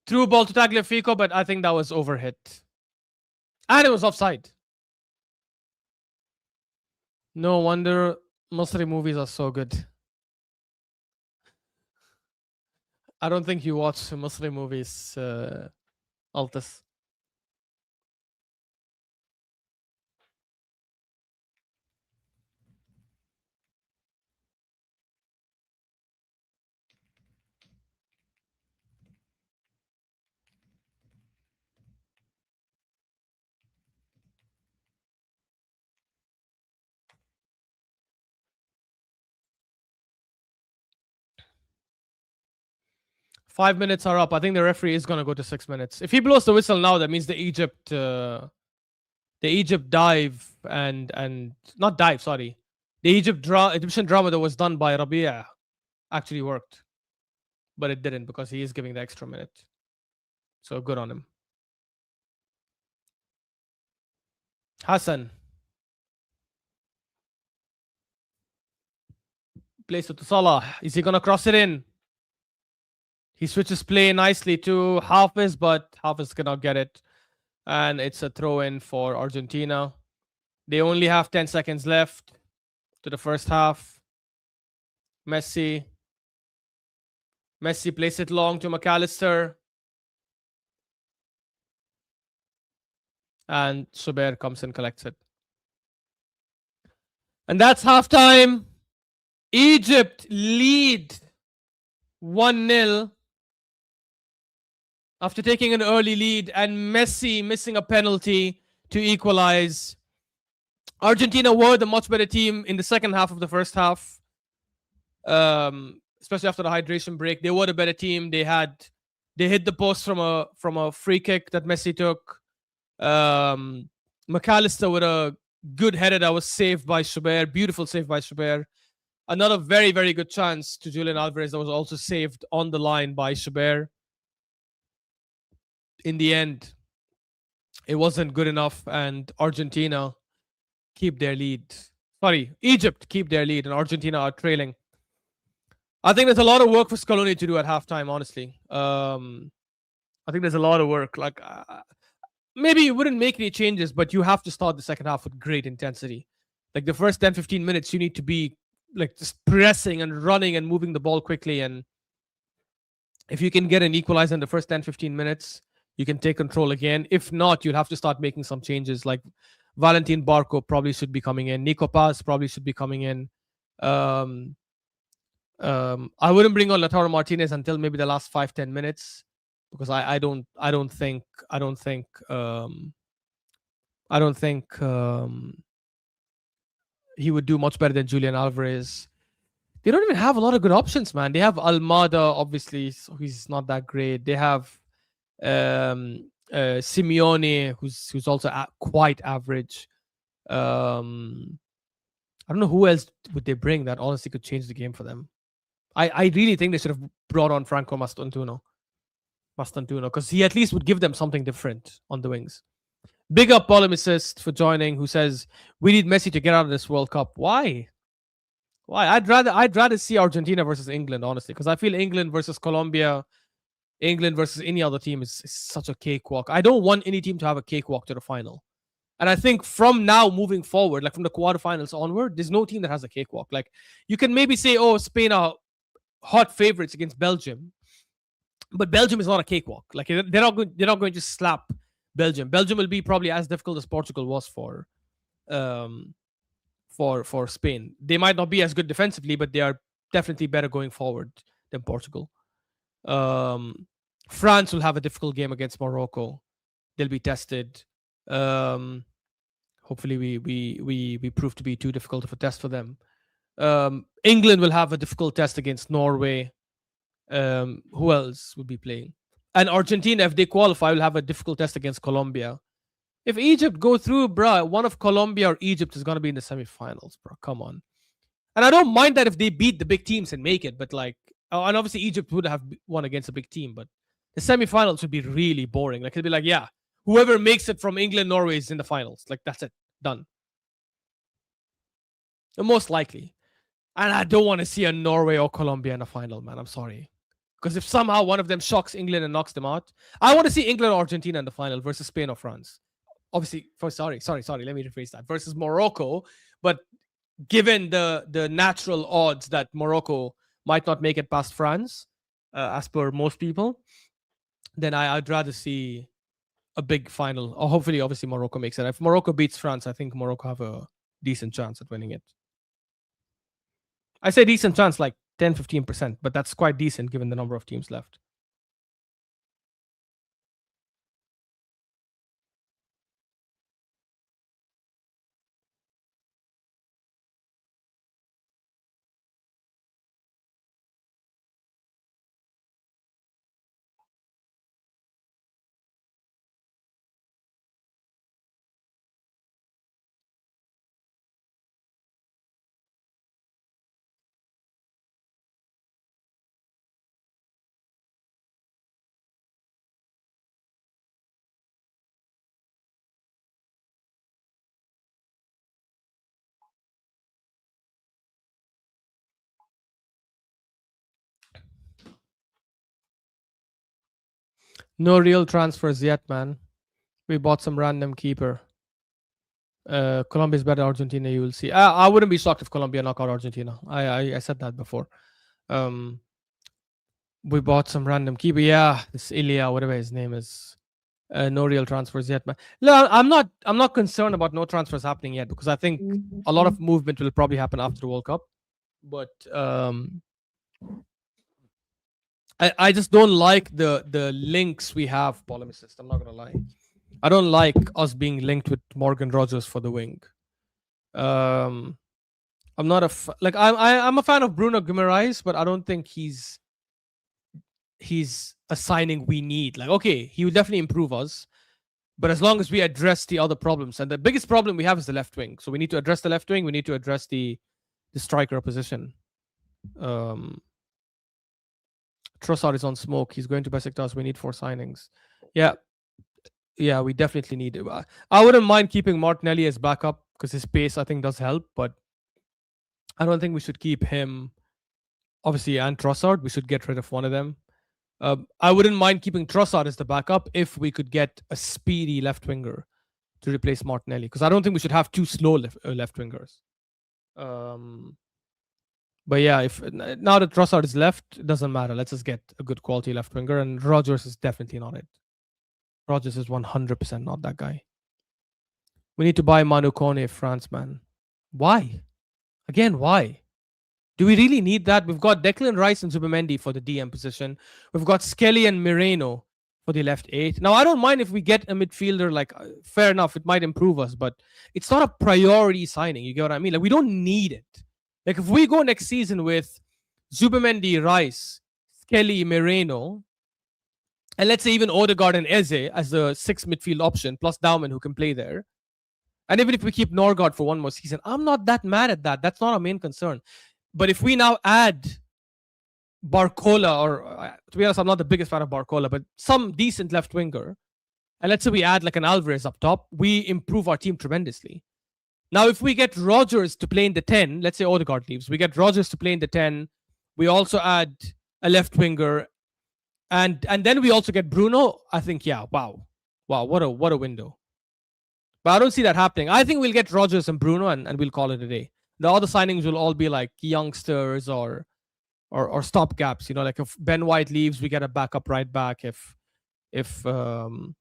Threw ball to Tagliafico, but I think that was overhit. And it was offside. No wonder Muslim movies are so good. I don't think you watch Muslim movies, Altus. 5 minutes are up. I think the referee is gonna go to 6 minutes. If he blows the whistle now, that means the Egypt dive and not dive. Sorry, the Egyptian drama that was done by Rabia actually worked, but it didn't because he is giving the extra minute. So good on him. Hassan plays it to Salah. Is he gonna cross it in? He switches play nicely to Hafiz, but Hafiz cannot get it. And it's a throw in for Argentina. They only have 10 seconds left to the first half. Messi plays it long to McAllister. And Zubair comes and collects it. And that's halftime. Egypt lead 1-0 after taking an early lead and Messi missing a penalty to equalize. Argentina were the much better team in the second half of the first half, especially after the hydration break. They were the better team. They hit the post from a free kick that Messi took. McAllister with a good header that was saved by Zubair. Beautiful save by Zubair. Another very, very good chance to Julian Alvarez that was also saved on the line by Zubair. In the end, it wasn't good enough, and Argentina keep their lead. Sorry, Egypt keep their lead, and Argentina are trailing. I think there's a lot of work for Scaloni to do at halftime, honestly. I think there's a lot of work. Like, maybe you wouldn't make any changes, but you have to start the second half with great intensity. Like the first 10, 15 minutes, you need to be like just pressing and running and moving the ball quickly. And if you can get an equalizer in the first 10, 15 minutes, you can take control again. If not, you'll have to start making some changes. Like Valentin Barco probably should be coming in. Nico Paz probably should be coming in. I wouldn't bring on Lautaro Martinez until maybe the last 5-10 minutes because I don't think he would do much better than Julian Alvarez. They don't even have a lot of good options, man. They have Almada, obviously, so he's not that great. They have Simeone, who's also quite average. I don't know who else would they bring that honestly could change the game for them. I really think they should have brought on Franco Mastantuono, because he at least would give them something different on the wings. Big up Polemicist for joining, who says we need Messi to get out of this World Cup. Why? I'd rather see Argentina versus England, honestly, because I feel England versus Colombia, England versus any other team is such a cakewalk. I don't want any team to have a cakewalk to the final. And I think from now moving forward, like from the quarterfinals onward, there's no team that has a cakewalk. Like you can maybe say, oh, Spain are hot favorites against Belgium, but Belgium is not a cakewalk. Like they're not going to slap Belgium. Belgium will be probably as difficult as Portugal was for Spain. They might not be as good defensively, but they are definitely better going forward than Portugal. France will have a difficult game against Morocco. They'll be tested. Hopefully we prove to be too difficult of a test for them. England will have a difficult test against Norway. Who else would be playing? And Argentina, if they qualify, will have a difficult test against Colombia. If Egypt go through, bro, one of Colombia or Egypt is going to be in the semifinals, bro. Come on. And I don't mind that if they beat the big teams and make it, but like, and obviously Egypt would have won against a big team, but the semifinals would be really boring. Like, it'd be like, yeah, whoever makes it from England, Norway is in the finals. Like, that's it. Done. And most likely. And I don't want to see a Norway or Colombia in the final, man. I'm sorry. Because if somehow one of them shocks England and knocks them out, I want to see England or Argentina in the final versus Spain or France. Obviously, sorry. Let me rephrase that. Versus Morocco, but given the natural odds that Morocco might not make it past France, as per most people, then I'd rather see a big final. Or hopefully, obviously, Morocco makes it. If Morocco beats France, I think Morocco have a decent chance at winning it. I say decent chance, like 10-15%, but that's quite decent given the number of teams left. No real transfers yet, man. We bought some random keeper. Colombia is better than Argentina. You will see. I wouldn't be shocked if Colombia knock out Argentina. I said that before. Um, we bought some random keeper. Yeah, this Ilya, whatever his name is. No real transfers yet, man. No, I'm not concerned about no transfers happening yet because I think a lot of movement will probably happen after the World Cup. But I just don't like the links we have, polemicist. I'm not gonna lie. I don't like us being linked with Morgan Rogers for the wing. Um, I'm not like I'm a fan of Bruno Guimaraes, but I don't think he's a signing we need. Like, okay, he will definitely improve us, but as long as we address the other problems, and the biggest problem we have is the left wing, so we need to address the left wing. We need to address the striker position. Trossard is on smoke. He's going to Besiktas. We need 4 signings. Yeah, we definitely need it. I wouldn't mind keeping Martinelli as backup because his pace, I think, does help, but I don't think we should keep him. Obviously, and Trossard, we should get rid of one of them. I wouldn't mind keeping Trossard as the backup if we could get a speedy left winger to replace Martinelli, because I don't think we should have 2 slow left wingers. But yeah, if now that Trossard is left, it doesn't matter. Let's just get a good quality left winger, and Rogers is definitely not it. Rogers is 100% not that guy. We need to buy Manu Kone, France, man. Why? Again, why? Do we really need that? We've got Declan Rice and Zubimendi for the DM position. We've got Skelly and Moreno for the left 8. Now, I don't mind if we get a midfielder, like, fair enough, it might improve us, but it's not a priority signing. You get what I mean? Like, we don't need it. Like, if we go next season with Zubimendi, Rice, Skelly, Moreno, and let's say even Odegaard and Eze as the 6th midfield option, plus Dauman who can play there, and even if we keep Norgard for one more season, I'm not that mad at that. That's not our main concern. But if we now add Barcola, or to be honest, I'm not the biggest fan of Barcola, but some decent left winger, and let's say we add like an Alvarez up top, we improve our team tremendously. Now, if we get Rogers to play in the 10, let's say Odegaard leaves, we get Rogers to play in the 10, we also add a left winger, and then we also get Bruno. I think, yeah, wow, what a window. But I don't see that happening. I think we'll get Rogers and Bruno, and we'll call it a day. The other signings will all be like youngsters or stopgaps. You know, like if Ben White leaves, we get a backup right back. If Norgard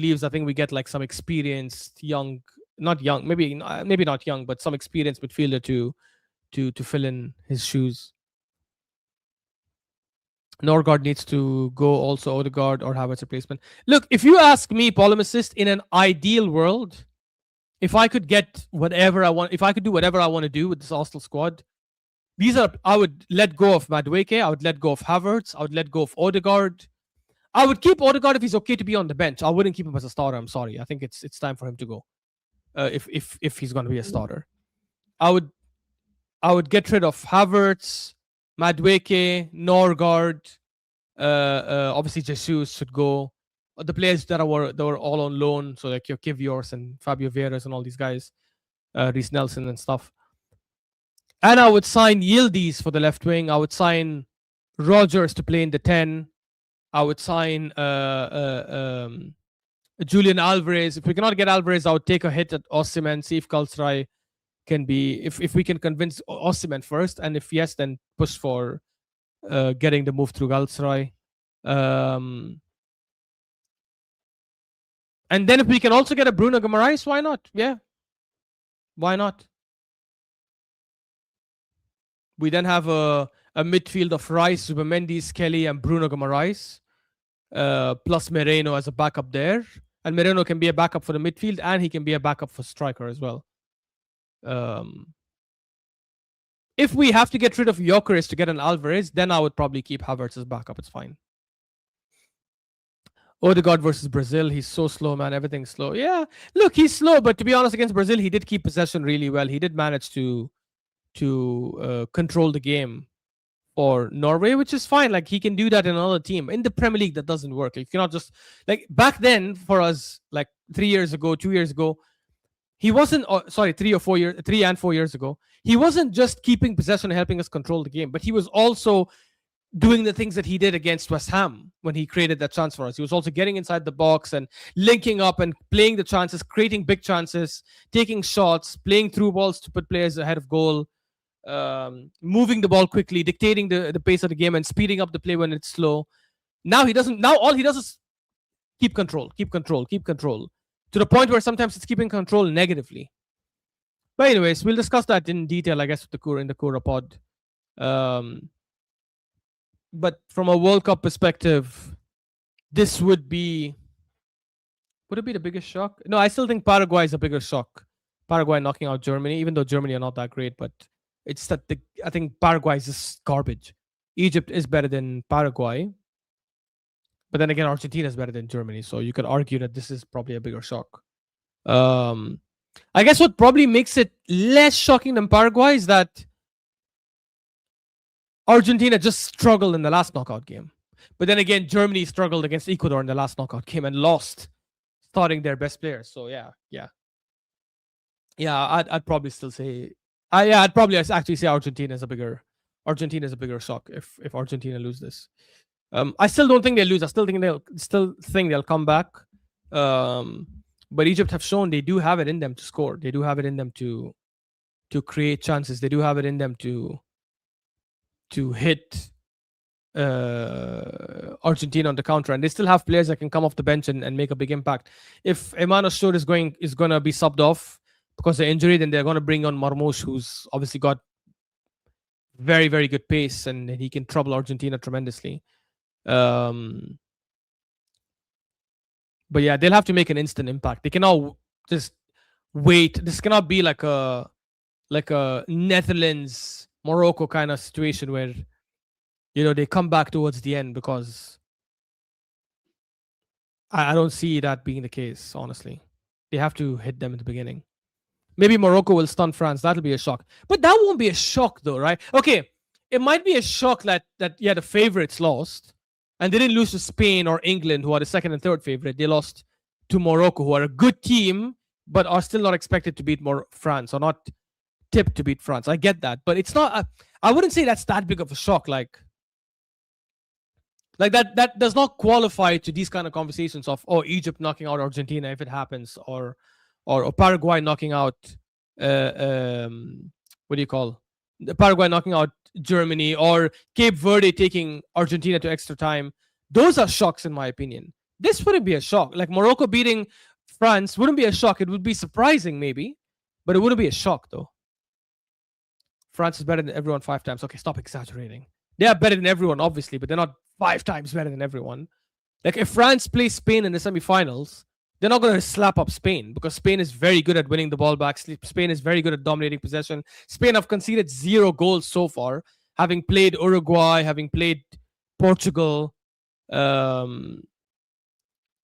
leaves, I think we get like some experienced maybe not young, but some experienced midfielder to fill in his shoes. Norgard needs to go also, Odegaard or Havertz replacement. Look, if you ask me, polemicist, in an ideal world, if I could get whatever I want, if I could do whatever I want to do with this Arsenal squad, I would let go of Madueke, I would let go of Havertz, I would let go of Odegaard. I would keep Odegaard if he's okay to be on the bench. I wouldn't keep him as a starter. I'm sorry. I think it's time for him to go. If he's going to be a starter, I would get rid of Havertz, Madueke, Norgard. Obviously, Jesus should go. The players that were all on loan, so like your Kiviors and Fabio Vieira's and all these guys, Reece Nelson and stuff. And I would sign Yildiz for the left wing. I would sign Rogers to play in the 10. I would sign Julian Alvarez. If we cannot get Alvarez, I would take a hit at Osimhen, see if Galatasaray can be, if we can convince Osimhen first, and if yes, then push for getting the move through Galatasaray. And then if we can also get a Bruno Guimaraes, why not? Yeah. Why not? We then have a midfield of Rice, Zubimendi, Skelly, and Bruno Guimaraes, plus Moreno as a backup there. And Moreno can be a backup for the midfield, and he can be a backup for striker as well. If we have to get rid of Gyökeres to get an Alvarez, then I would probably keep Havertz as backup. It's fine. Odegaard versus Brazil. He's so slow, man. Everything's slow. Yeah, look, he's slow, but to be honest, against Brazil, he did keep possession really well. He did manage to control the game for Norway, which is fine. Like, he can do that in another team. In the Premier League, that doesn't work. You cannot just, like, back then for us, like 2 years ago, he wasn't, 3 and 4 years ago, he wasn't just keeping possession and helping us control the game, but he was also doing the things that he did against West Ham when he created that chance for us. He was also getting inside the box and linking up and playing the chances, creating big chances, taking shots, playing through balls to put players ahead of goal, moving the ball quickly, dictating the pace of the game and speeding up the play when it's slow. Now he doesn't. Now all he does is keep control, keep control, keep control, to the point where sometimes it's keeping control negatively. But anyways, we'll discuss that in detail, I guess, with in the Kura pod. But from a World Cup perspective, this would it be the biggest shock? No, I still think Paraguay is a bigger shock. Paraguay knocking out Germany, even though Germany are not that great, but it's that I think Paraguay is just garbage. Egypt is better than Paraguay, but then again, Argentina is better than Germany, so you could argue that this is probably a bigger shock. I guess what probably makes it less shocking than Paraguay is that Argentina just struggled in the last knockout game. But then again, Germany struggled against Ecuador in the last knockout game and lost, starting their best players. So yeah. I'd probably still say, I'd probably actually say Argentina is a bigger shock if Argentina lose this. I still don't think they'll lose. I still think they'll come back. But Egypt have shown they do have it in them to score. They do have it in them to create chances. They do have it in them to hit Argentina on the counter, and they still have players that can come off the bench and make a big impact. If Emmanuel Shur is going to be subbed off because of injury, then they're going to bring on Marmoush, who's obviously got very, very good pace and he can trouble Argentina tremendously. But yeah, they'll have to make an instant impact. They cannot just wait. This cannot be like a Netherlands Morocco kind of situation where they come back towards the end, because I don't see that being the case, honestly. They have to hit them at the beginning. Maybe Morocco will stun France. That'll be a shock. But that won't be a shock though, right? Okay, it might be a shock that the favorites lost. And they didn't lose to Spain or England, who are the second and third favorite. They lost to Morocco, who are a good team, but are still not expected to beat France, or not tipped to beat France. I get that. But it's not... I wouldn't say that's that big of a shock. Like that does not qualify to these kind of conversations of, Egypt knocking out Argentina if it happens, or Paraguay knocking out Paraguay knocking out Germany, or Cape Verde taking Argentina to extra time. Those are shocks in my opinion. This wouldn't be a shock. Like Morocco beating France wouldn't be a shock. It would be surprising maybe, but it wouldn't be a shock though. France is better than everyone 5 times. Okay, stop exaggerating. They are better than everyone, obviously, but they're not 5 times better than everyone. Like if France plays Spain in the semifinals, they're not going to slap up Spain, because Spain is very good at winning the ball back. Spain is very good at dominating possession. Spain have conceded 0 goals so far, having played Uruguay, having played Portugal, and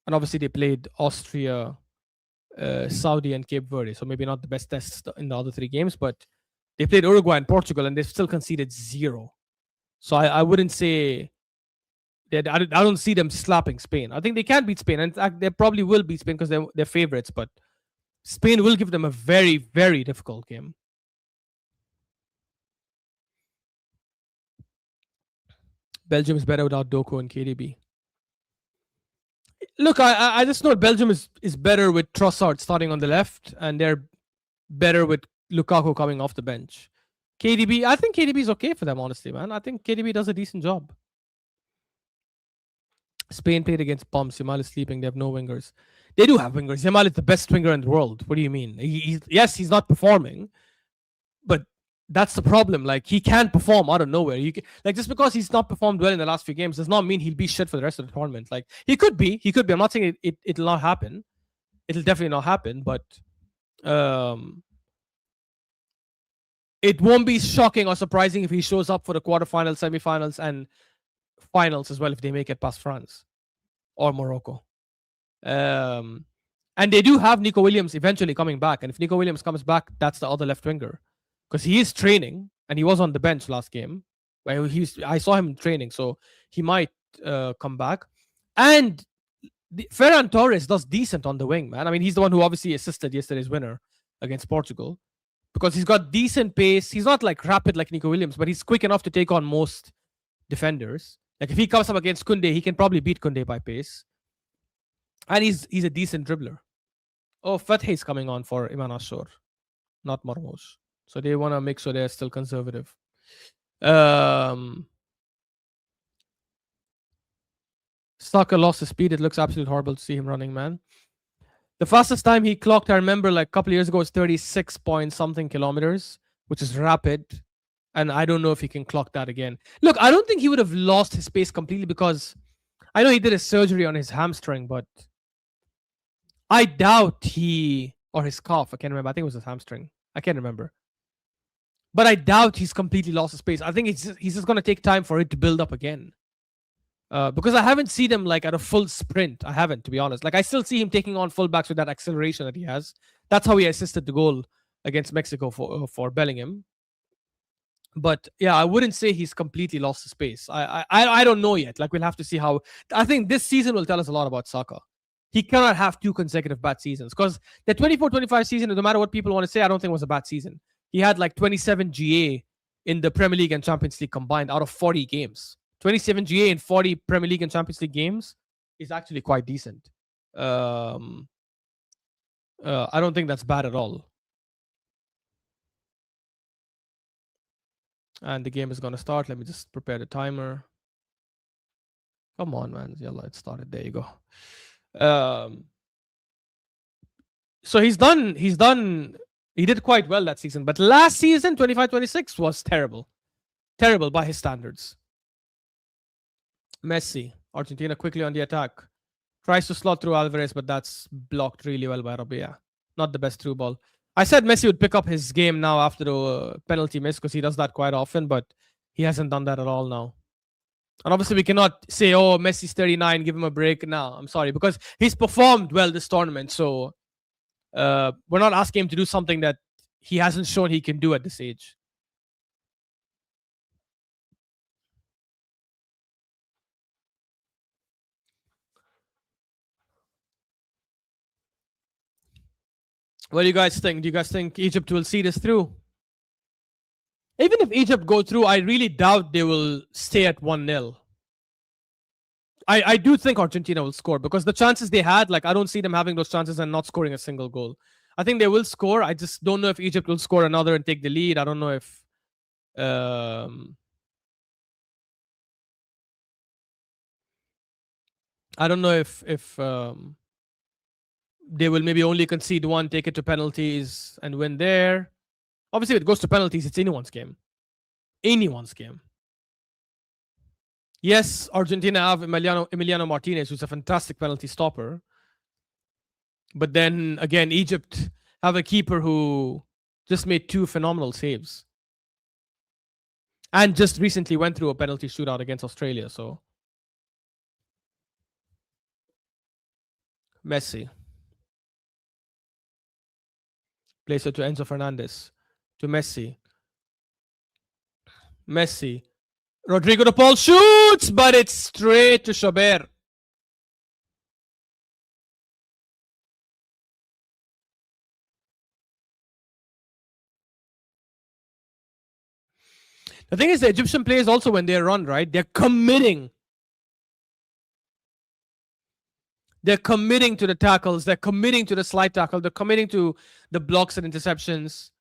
obviously they played Austria, Saudi, and Cape Verde. So maybe not the best tests in the other 3 games, but they played Uruguay and Portugal, and they've still conceded 0. So I wouldn't say... I don't see them slapping Spain. I think they can beat Spain. And in fact, they probably will beat Spain because they're favorites. But Spain will give them a very, very difficult game. Belgium is better without Doku and KDB. Look, I just know Belgium is better with Trossard starting on the left, and they're better with Lukaku coming off the bench. KDB, I think KDB is okay for them, honestly, man. I think KDB does a decent job. Spain played against bums. Yamal is sleeping. They have no wingers. They do have wingers. Yamal is the best winger in the world. What do you mean? Yes, he's not performing, but that's the problem. Like, he can't perform out of nowhere. Just because he's not performed well in the last few games does not mean he'll be shit for the rest of the tournament. Like, he could be. I'm not saying it'll not happen. It'll definitely not happen, but it won't be shocking or surprising if he shows up for the quarterfinals, semifinals, and finals as well, if they make it past France or Morocco. And they do have Nico Williams eventually coming back. And if Nico Williams comes back, that's the other left winger, because he is training and he was on the bench last game. I saw him training, so he might come back. And Ferran Torres does decent on the wing, man. I mean, he's the one who obviously assisted yesterday's winner against Portugal, because he's got decent pace. He's not like rapid like Nico Williams, but he's quick enough to take on most defenders. Like if he comes up against Kunde, he can probably beat Kunde by pace. And he's a decent dribbler. Oh, Fatih is coming on for Iman Ashur, not Marmoush. So they want to make sure they're still conservative. Saka lost his speed. It looks absolutely horrible to see him running, man. The fastest time he clocked, I remember, like a couple of years ago, was 36 point something kilometers, which is rapid. And I don't know if he can clock that again. Look, I don't think he would have lost his pace completely because I know he did a surgery on his hamstring, but I doubt or his calf, I can't remember. I think it was his hamstring. I can't remember. But I doubt he's completely lost his pace. I think he's just going to take time for it to build up again. Because I haven't seen him like at a full sprint. I haven't, to be honest. Like I still see him taking on fullbacks with that acceleration that he has. That's how he assisted the goal against Mexico for Bellingham. But yeah, I wouldn't say he's completely lost his pace. I don't know yet. Like we'll have to see how. I think this season will tell us a lot about Saka. He cannot have 2 consecutive bad seasons because the 24-25 season, no matter what people want to say, I don't think it was a bad season. He had like 27 GA in the Premier League and Champions League combined out of 40 games. 27 GA in 40 Premier League and Champions League games is actually quite decent. I don't think that's bad at all. And the game is going to start. Let me just prepare the timer. Come on, man. Yalla, it started. There you go. So he did quite well that season. But last season, 25-26, was terrible. Terrible by his standards. Messi, Argentina quickly on the attack. Tries to slot through Alvarez, but that's blocked really well by Rabia. Not the best through ball. I said Messi would pick up his game now after the penalty miss because he does that quite often, but he hasn't done that at all now. And obviously we cannot say, oh, Messi's 39, give him a break. No, I'm sorry, because he's performed well this tournament. So we're not asking him to do something that he hasn't shown he can do at this age. What do you guys think? Do you guys think Egypt will see this through? Even if Egypt go through, I really doubt they will stay at 1-0. I do think Argentina will score because the chances they had, like I don't see them having those chances and not scoring a single goal. I think they will score. I just don't know if Egypt will score another and take the lead. I don't know if they will maybe only concede one, take it to penalties, and win there. Obviously, if it goes to penalties, it's anyone's game. Anyone's game. Yes, Argentina have Emiliano Martinez, who's a fantastic penalty stopper. But then again, Egypt have a keeper who just made 2 phenomenal saves. And just recently went through a penalty shootout against Australia. So Messi. Plays it to Enzo Fernandez. To Messi. Messi. Rodrigo de Paul shoots, but it's straight to Chaber. The thing is, the Egyptian players also, when they run, right, they're committing. They're committing to the tackles. They're committing to the slide tackle. They're committing to the blocks and interceptions,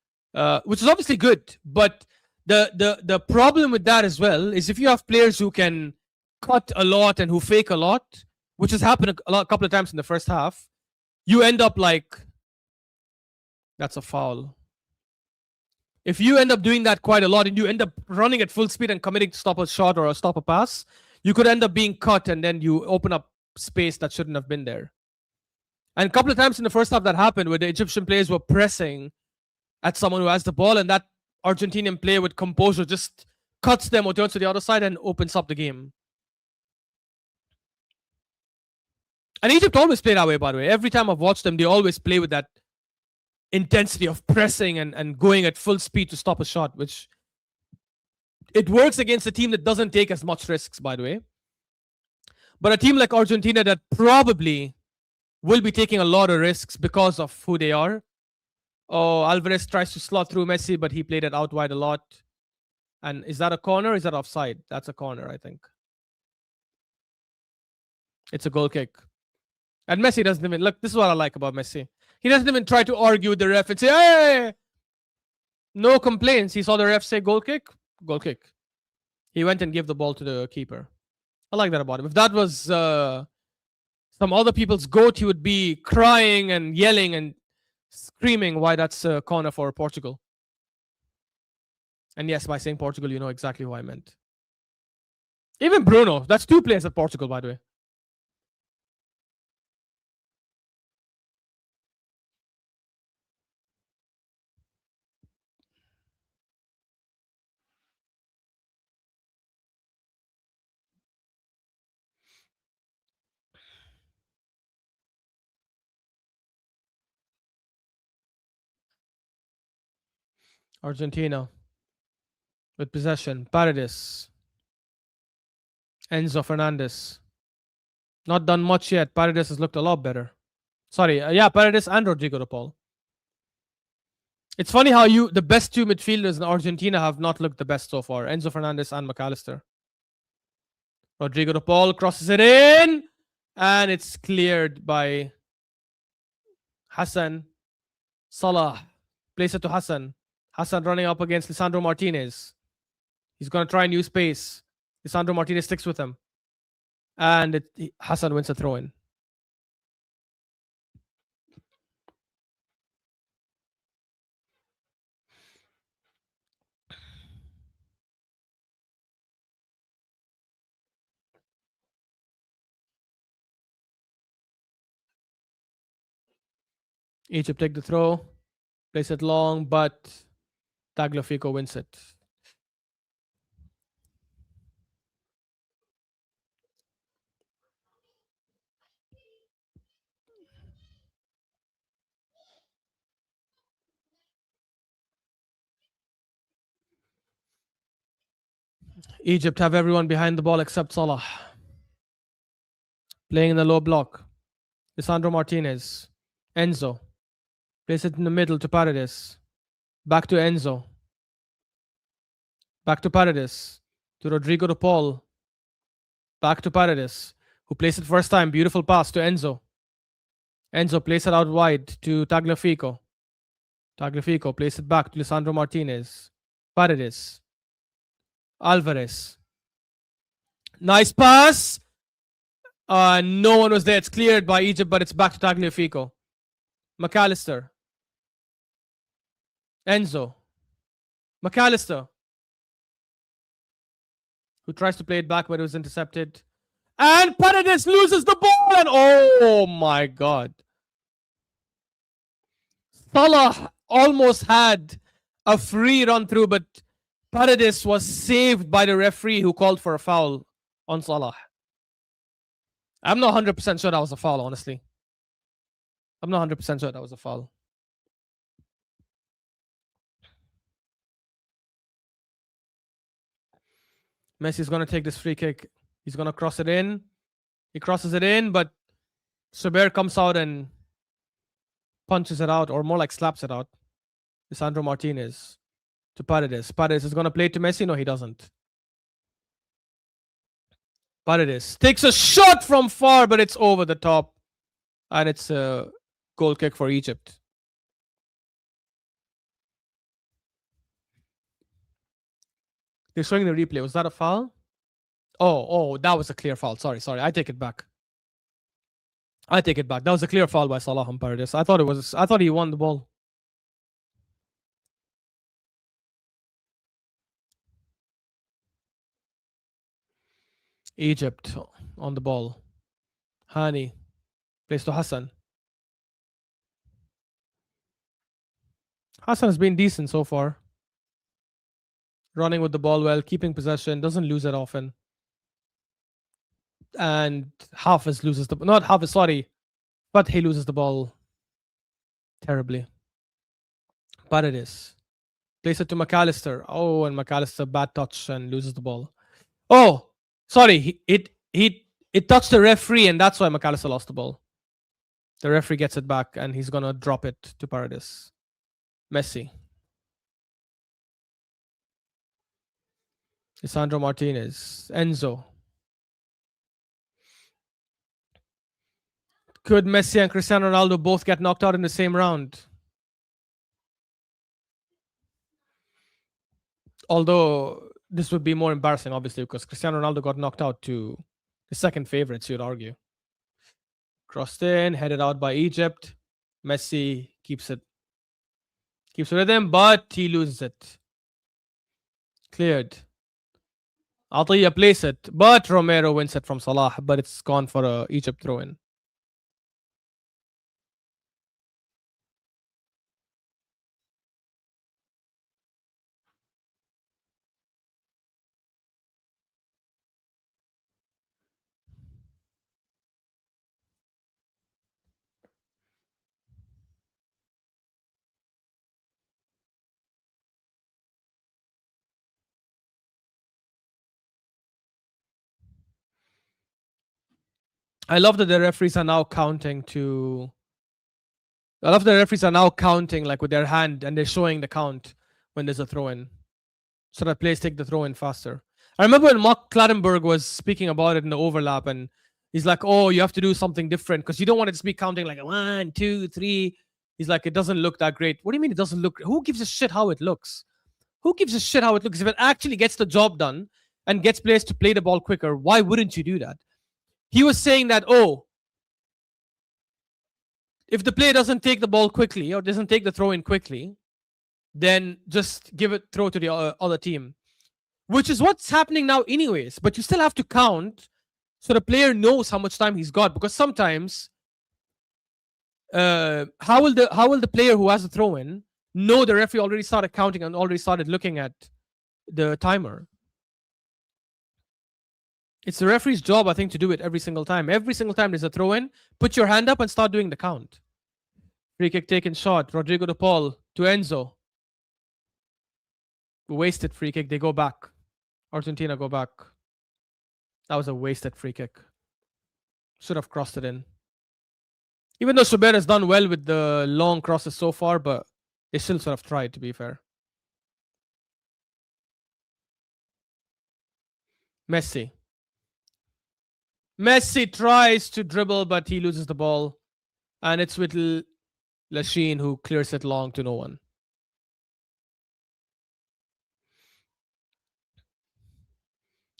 which is obviously good. But the problem with that as well is if you have players who can cut a lot and who fake a lot, which has happened a couple of times in the first half, you end up like, that's a foul. If you end up doing that quite a lot and you end up running at full speed and committing to stop a shot or stop a pass, you could end up being cut and then you open up space that shouldn't have been there. And a couple of times in the first half that happened where the Egyptian players were pressing at someone who has the ball and that Argentinian player with composure just cuts them or turns to the other side and opens up the game. And Egypt always play that way, by the way. Every time I've watched them, they always play with that intensity of pressing and going at full speed to stop a shot, which it works against a team that doesn't take as much risks, by the way. But a team like Argentina that probably will be taking a lot of risks because of who they are. Oh, Alvarez tries to slot through Messi, but he played it out wide a lot. And is that a corner? Is that offside? That's a corner, I think. It's a goal kick. And Messi doesn't even look. This is what I like about Messi. He doesn't even try to argue with the ref and say, "Hey!" No complaints. He saw the ref say goal kick, goal kick. He went and gave the ball to the keeper. I like that about him. If that was some other people's goat, he would be crying and yelling and screaming why that's a corner for Portugal. And yes, by saying Portugal, you know exactly who I meant. Even Bruno. That's two players at Portugal, by the way. Argentina with possession. Paredes. Enzo Fernandez. Not done much yet. Paredes has looked a lot better. Sorry, yeah, Paredes and Rodrigo de Paul. It's funny how the best two midfielders in Argentina have not looked the best so far. Enzo Fernandez and McAllister. Rodrigo de Paul crosses it in, and it's cleared by Hassan. Salah plays it to Hassan. Hassan running up against Lisandro Martinez. He's going to try and use space. Lisandro Martinez sticks with him. And Hassan wins a throw-in. Egypt take the throw. Place it long, but Tagliafico wins it. Egypt have everyone behind the ball except Salah. Playing in the low block. Lisandro Martinez. Enzo. Place it in the middle to Paredes. Back to Enzo. Back to Paredes. To Rodrigo de Paul. Back to Paredes, who plays it first time. Beautiful pass to Enzo. Enzo plays it out wide to Tagliafico. Tagliafico plays it back to Lisandro Martinez. Paredes. Alvarez. Nice pass. No one was there. It's cleared by Egypt, but it's back to Tagliafico. McAllister. Enzo. McAllister. Who tries to play it back, but it was intercepted. And Paredes loses the ball. And oh my God. Salah almost had a free run through, but Paredes was saved by the referee who called for a foul on Salah. I'm not 100% sure that was a foul, honestly. I'm not 100% sure that was a foul. Messi's going to take this free kick. He's going to cross it in. He crosses it in, but Suber comes out and punches it out, or more like slaps it out. Lisandro Martinez to Paredes. Paredes is going to play it to Messi. No, he doesn't. Paredes takes a shot from far, but it's over the top. And it's a goal kick for Egypt. They're showing the replay. Was that a foul? Oh, that was a clear foul. Sorry. I take it back. That was a clear foul by Salah on Paredes. I thought he won the ball. Egypt on the ball. Hani plays to Hassan. Hassan has been decent so far. Running with the ball well, keeping possession, doesn't lose it often. And Hafiz loses the not Hafiz, sorry, but he loses the ball terribly. Paredes plays it to McAllister. Oh, and McAllister bad touch and loses the ball. Oh, sorry, it touched the referee, and that's why McAllister lost the ball. The referee gets it back, and he's gonna drop it to Paredes. Messi. Lisandro Martinez. Enzo. Could Messi and Cristiano Ronaldo both get knocked out in the same round? Although this would be more embarrassing, obviously, because Cristiano Ronaldo got knocked out to the second favorites, you'd argue. Crossed in, headed out by Egypt. Messi keeps it with him, but he loses it. Cleared. Atiyah plays it, but Romero wins it from Salah, but it's gone for a Egypt throw-in. I love that the referees are now counting to. I love the referees are now counting like with their hand and they're showing the count when there's a throw in. So that players take the throw in faster. I remember when Mark Clattenburg was speaking about it in the overlap and he's like, oh, you have to do something different because you don't want it to be counting like 1, 2, 3. He's like, it doesn't look that great. What do you mean it doesn't look? Who gives a shit how it looks? Who gives a shit how it looks? If it actually gets the job done and gets players to play the ball quicker, why wouldn't you do that? He was saying that, oh, if the player doesn't take the ball quickly or doesn't take the throw in quickly, then just give it throw to the other team, which is what's happening now, anyways. But you still have to count so the player knows how much time he's got, because sometimes, how will the player who has the throw in know the referee already started counting and already started looking at the timer? It's the referee's job, I think, to do it every single time. Every single time there's a throw in, put your hand up and start doing the count. Free kick taken shot. Rodrigo de Paul to Enzo. Wasted free kick. They go back. Argentina go back. That was a wasted free kick. Should have crossed it in. Even though Schubert has done well with the long crosses so far, but they still sort of tried, to be fair. Messi. Messi tries to dribble, but he loses the ball. And it's with Lachine who clears it long to no one.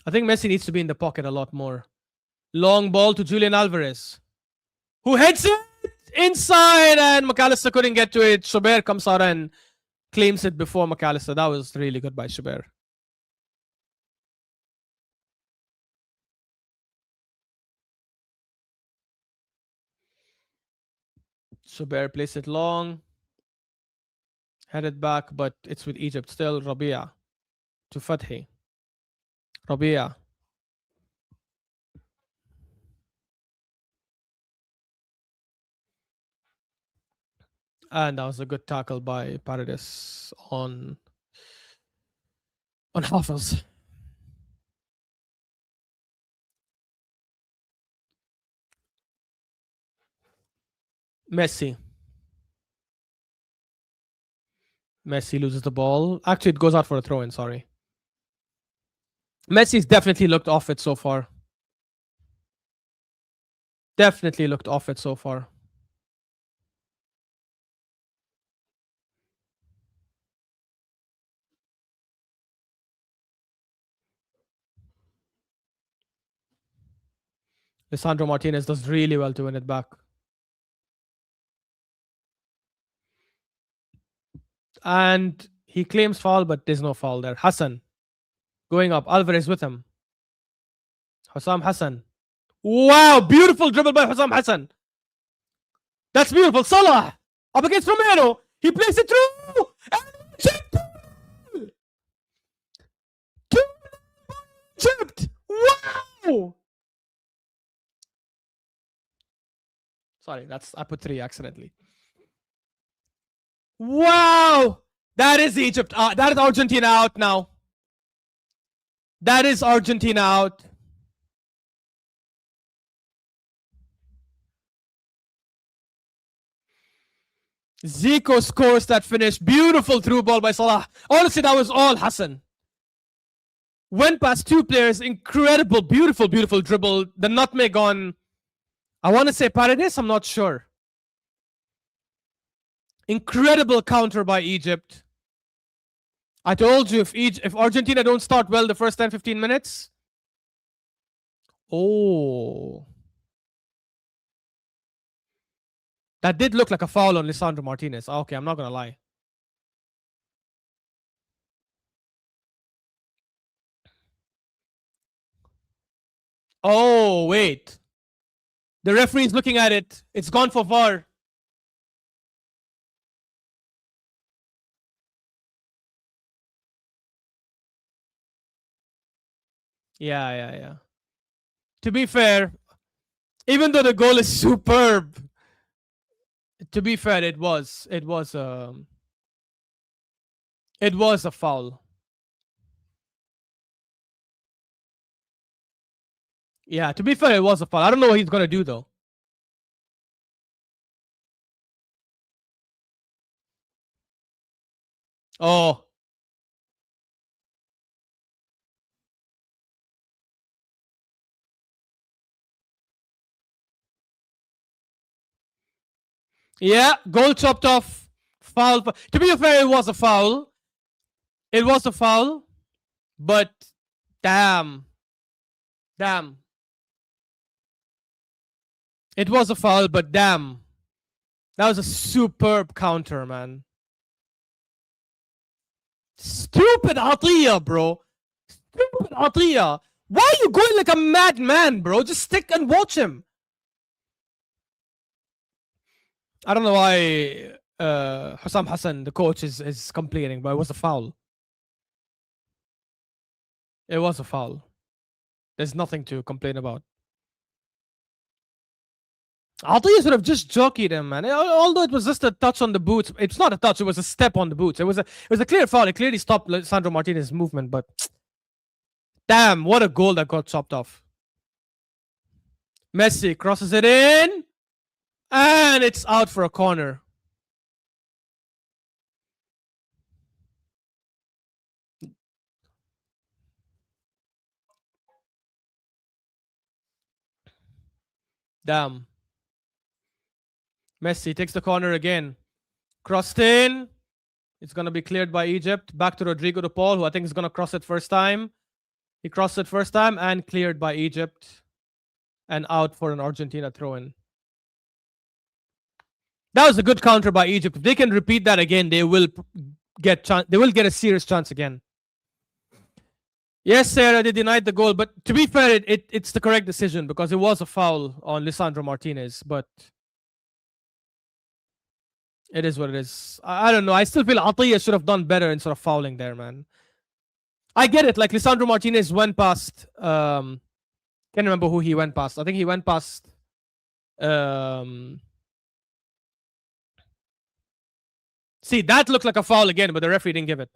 I think Messi needs to be in the pocket a lot more. Long ball to Julian Alvarez, who heads it inside, and McAllister couldn't get to it. Schubert comes out and claims it before McAllister. That was really good by Schubert. Schubert plays it long. Headed back, but it's with Egypt still. Rabia to Fathi. Rabia. And that was a good tackle by Paredes on Hafiz. Messi. Messi loses the ball. Actually, it goes out for a throw-in, sorry. Messi's definitely looked off it so far. Definitely looked off it so far. Lisandro Martinez does really well to win it back. And he claims foul, but there's no foul there. Hassan going up. Alvarez with him. Hussam Hassan. Wow, beautiful dribble by Hussam Hassan. That's beautiful. Salah up against Romero. He plays it through. And Egypt. Wow. Sorry, I put 3 accidentally. Wow. That is Egypt. That is Argentina out now. That is Argentina out. Zico scores that finish. Beautiful through ball by Salah. Honestly, that was all Hassan. went past two players, incredible, beautiful, beautiful dribble. The nutmeg on, I want to say Paredes, I'm not sure. Incredible counter by Egypt. I told you if Argentina don't start well the first 10-15 minutes. Oh. That did look like a foul on Lisandro Martinez. Okay, I'm not going to lie. Oh, wait. The referee's looking at it. It's gone for VAR. Yeah. To be fair, even though the goal is superb, to be fair, it was a foul. Yeah, to be fair, it was a foul. I don't know what he's gonna do though. Oh. Yeah, goal chopped off. Foul. To be fair, it was a foul. It was a foul. But damn. It was a foul, but damn. That was a superb counter, man. Stupid Atiyah, bro. Stupid Atiyah. Why are you going like a madman, bro? Just stick and watch him. I don't know why Hussam Hassan, the coach, is complaining, but it was a foul. It was a foul. There's nothing to complain about. Atiyah sort of just jockeyed him, man. Although it was just a touch on the boots. It's not a touch, it was a step on the boots. It was a clear foul. It clearly stopped Sandro Martinez's movement, but damn, what a goal that got chopped off. Messi crosses it in, and it's out for a corner. Damn. Messi takes the corner again. Crossed in. It's going to be cleared by Egypt. Back to Rodrigo de Paul, who I think is going to cross it first time. He crossed it first time and cleared by Egypt. And out for an Argentina throw-in. That was a good counter by Egypt. If they can repeat that again, they will get a serious chance again. Yes, Sarah, they denied the goal, but to be fair, it's the correct decision because it was a foul on Lisandro Martinez, but it is what it is. I don't know. I still feel Atiyah should have done better in sort of fouling there, man. I get it. Like Lisandro Martinez went past. Can't remember who he went past. I think he went past. See, that looked like a foul again, but the referee didn't give it.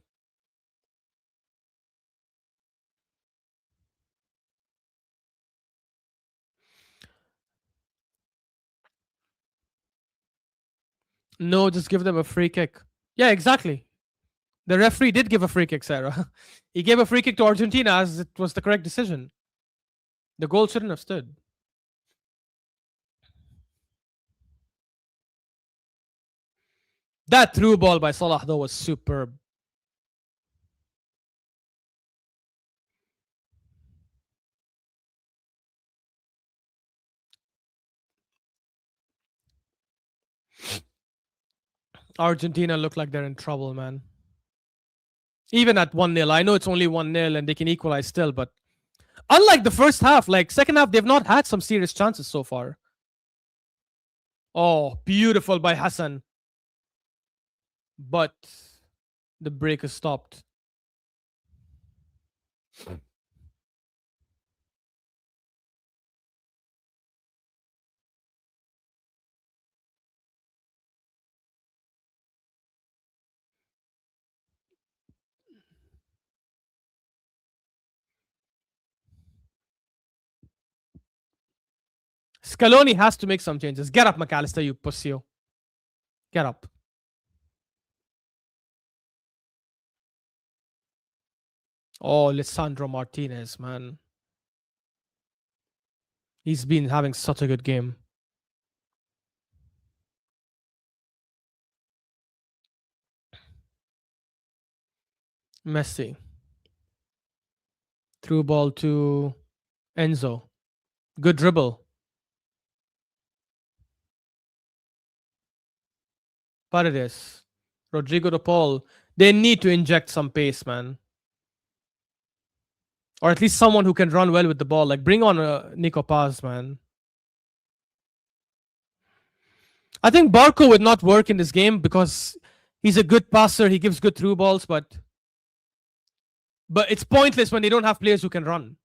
No, just give them a free kick. Yeah, exactly. The referee did give a free kick, Sarah. He gave a free kick to Argentina as it was the correct decision. The goal shouldn't have stood. That through ball by Salah, though, was superb. Argentina look like they're in trouble, man. Even at 1-0. I know it's only 1-0 and they can equalize still, but unlike the first half, like second half, they've not had some serious chances so far. Oh, beautiful by Hassan. But the break is stopped. Scaloni has to make some changes. Get up, McAllister, you pussy. Get up. Oh, Lisandro Martinez, man. He's been having such a good game. Messi. Through ball to Enzo. Good dribble. Paredes. Rodrigo de Paul. They need to inject some pace, man. Or at least someone who can run well with the ball. Like, bring on Nico Paz, man. I think Barco would not work in this game because he's a good passer. He gives good through balls, but it's pointless when they don't have players who can run.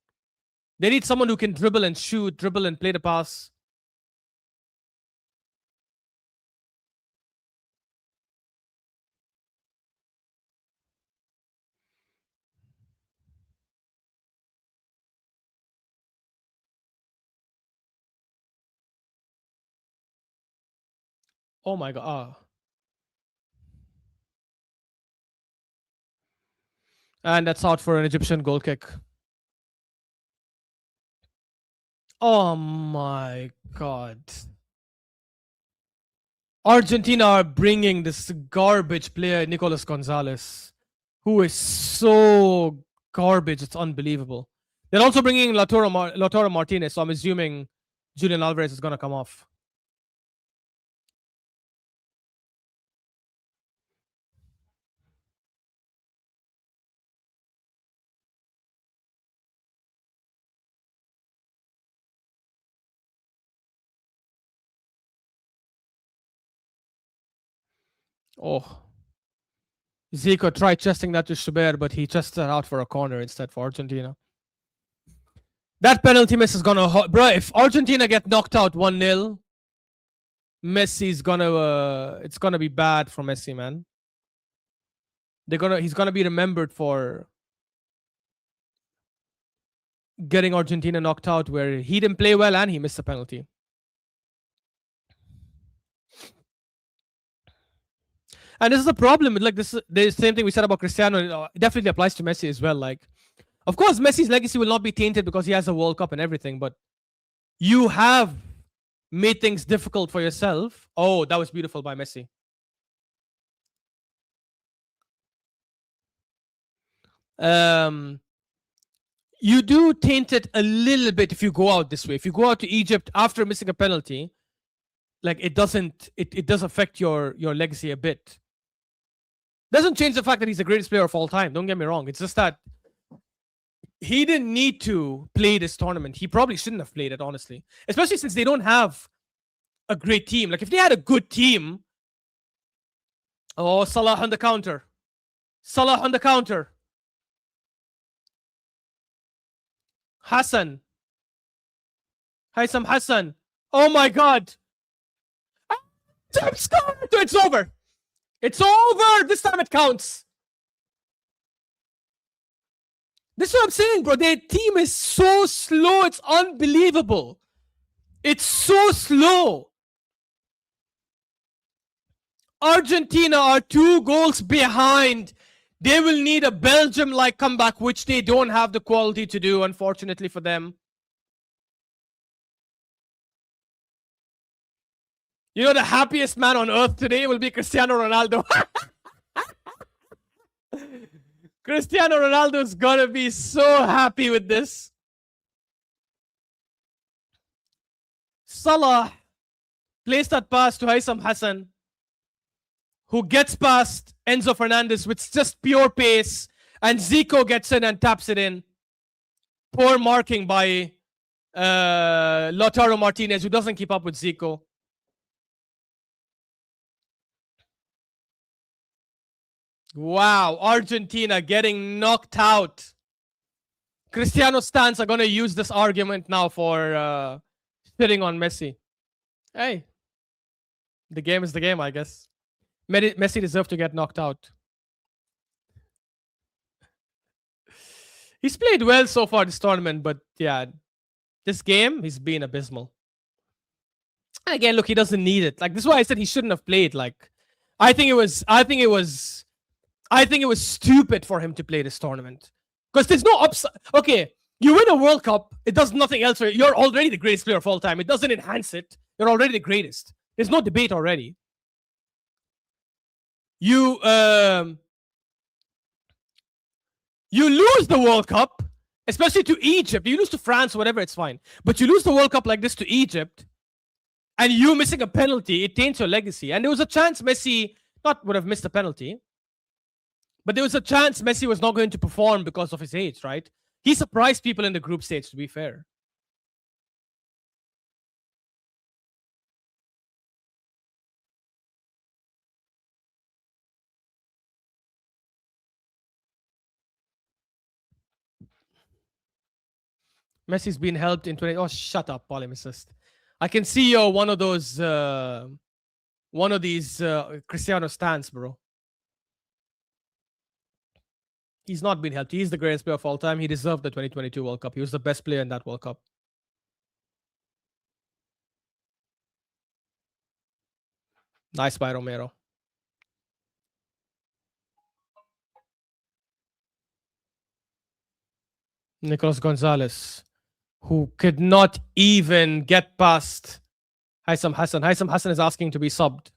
They need someone who can dribble and shoot, dribble and play the pass. Oh my god. And that's out for an Egyptian goal kick. Oh my god. Argentina are bringing this garbage player, Nicolas Gonzalez, who is so garbage. It's unbelievable. They're also bringing Lautaro Martinez, so I'm assuming Julian Alvarez is going to come off. Oh. Zico tried chesting that to Schubert, but he chested out for a corner instead for Argentina. That penalty miss is gonna bro. If Argentina get knocked out 1-0, Messi's gonna it's gonna be bad for Messi, man. He's gonna be remembered for getting Argentina knocked out where he didn't play well and he missed a penalty. And this is the problem with like this. The same thing we said about Cristiano. It definitely applies to Messi as well. Like, of course, Messi's legacy will not be tainted because he has a World Cup and everything, but you have made things difficult for yourself. Oh, that was beautiful by Messi. You do taint it a little bit if you go out this way. If you go out to Egypt after missing a penalty, like it does affect your legacy a bit. Doesn't change the fact that he's the greatest player of all time. Don't get me wrong. It's just that he didn't need to play this tournament. He probably shouldn't have played it, honestly. Especially since they don't have a great team. Like if they had a good team. Oh, Salah on the counter. Salah on the counter. Hassan. Haitham Hassan. Oh my god. It's over. It's over. This time it counts. This is what I'm saying, bro. Their team is so slow. It's unbelievable. It's so slow. Argentina are 2 goals behind. They will need a Belgium-like comeback, which they don't have the quality to do, unfortunately for them. You know, the happiest man on earth today will be Cristiano Ronaldo. Cristiano Ronaldo's gonna be so happy with this. Salah plays that pass to Haitham Hassan, who gets past Enzo Fernandez with just pure pace, and Zico gets in and taps it in. Poor marking by Lautaro Martinez, who doesn't keep up with Zico. Wow, Argentina getting knocked out. Cristiano stans are going to use this argument now for spitting on Messi. Hey, the game is the game, I guess. Messi deserved to get knocked out. He's played well so far this tournament, but yeah, this game, he's been abysmal. And again, look, he doesn't need it. Like, this is why I said he shouldn't have played. Like, I think it was stupid for him to play this tournament. Because there's no upside. Okay, you win a World Cup, it does nothing else. You're already the greatest player of all time. It doesn't enhance it. You're already the greatest. There's no debate already. You you lose the World Cup, especially to Egypt. You lose to France, whatever, it's fine. But you lose the World Cup like this to Egypt, and you missing a penalty, it taints your legacy. And there was a chance Messi not would have missed a penalty, but there was a chance Messi was not going to perform because of his age, right? He surprised people in the group stage, to be fair. Messi's been helped in 20. Oh, shut up, polemicist. I can see you're one of those, one of these Cristiano stans, bro. He's not been helped. He's the greatest player of all time. He deserved the 2022 World Cup. He was the best player in that World Cup. Nice by Romero. Nicolas Gonzalez, who could not even get past Haitham Hassan. Haitham Hassan is asking to be subbed.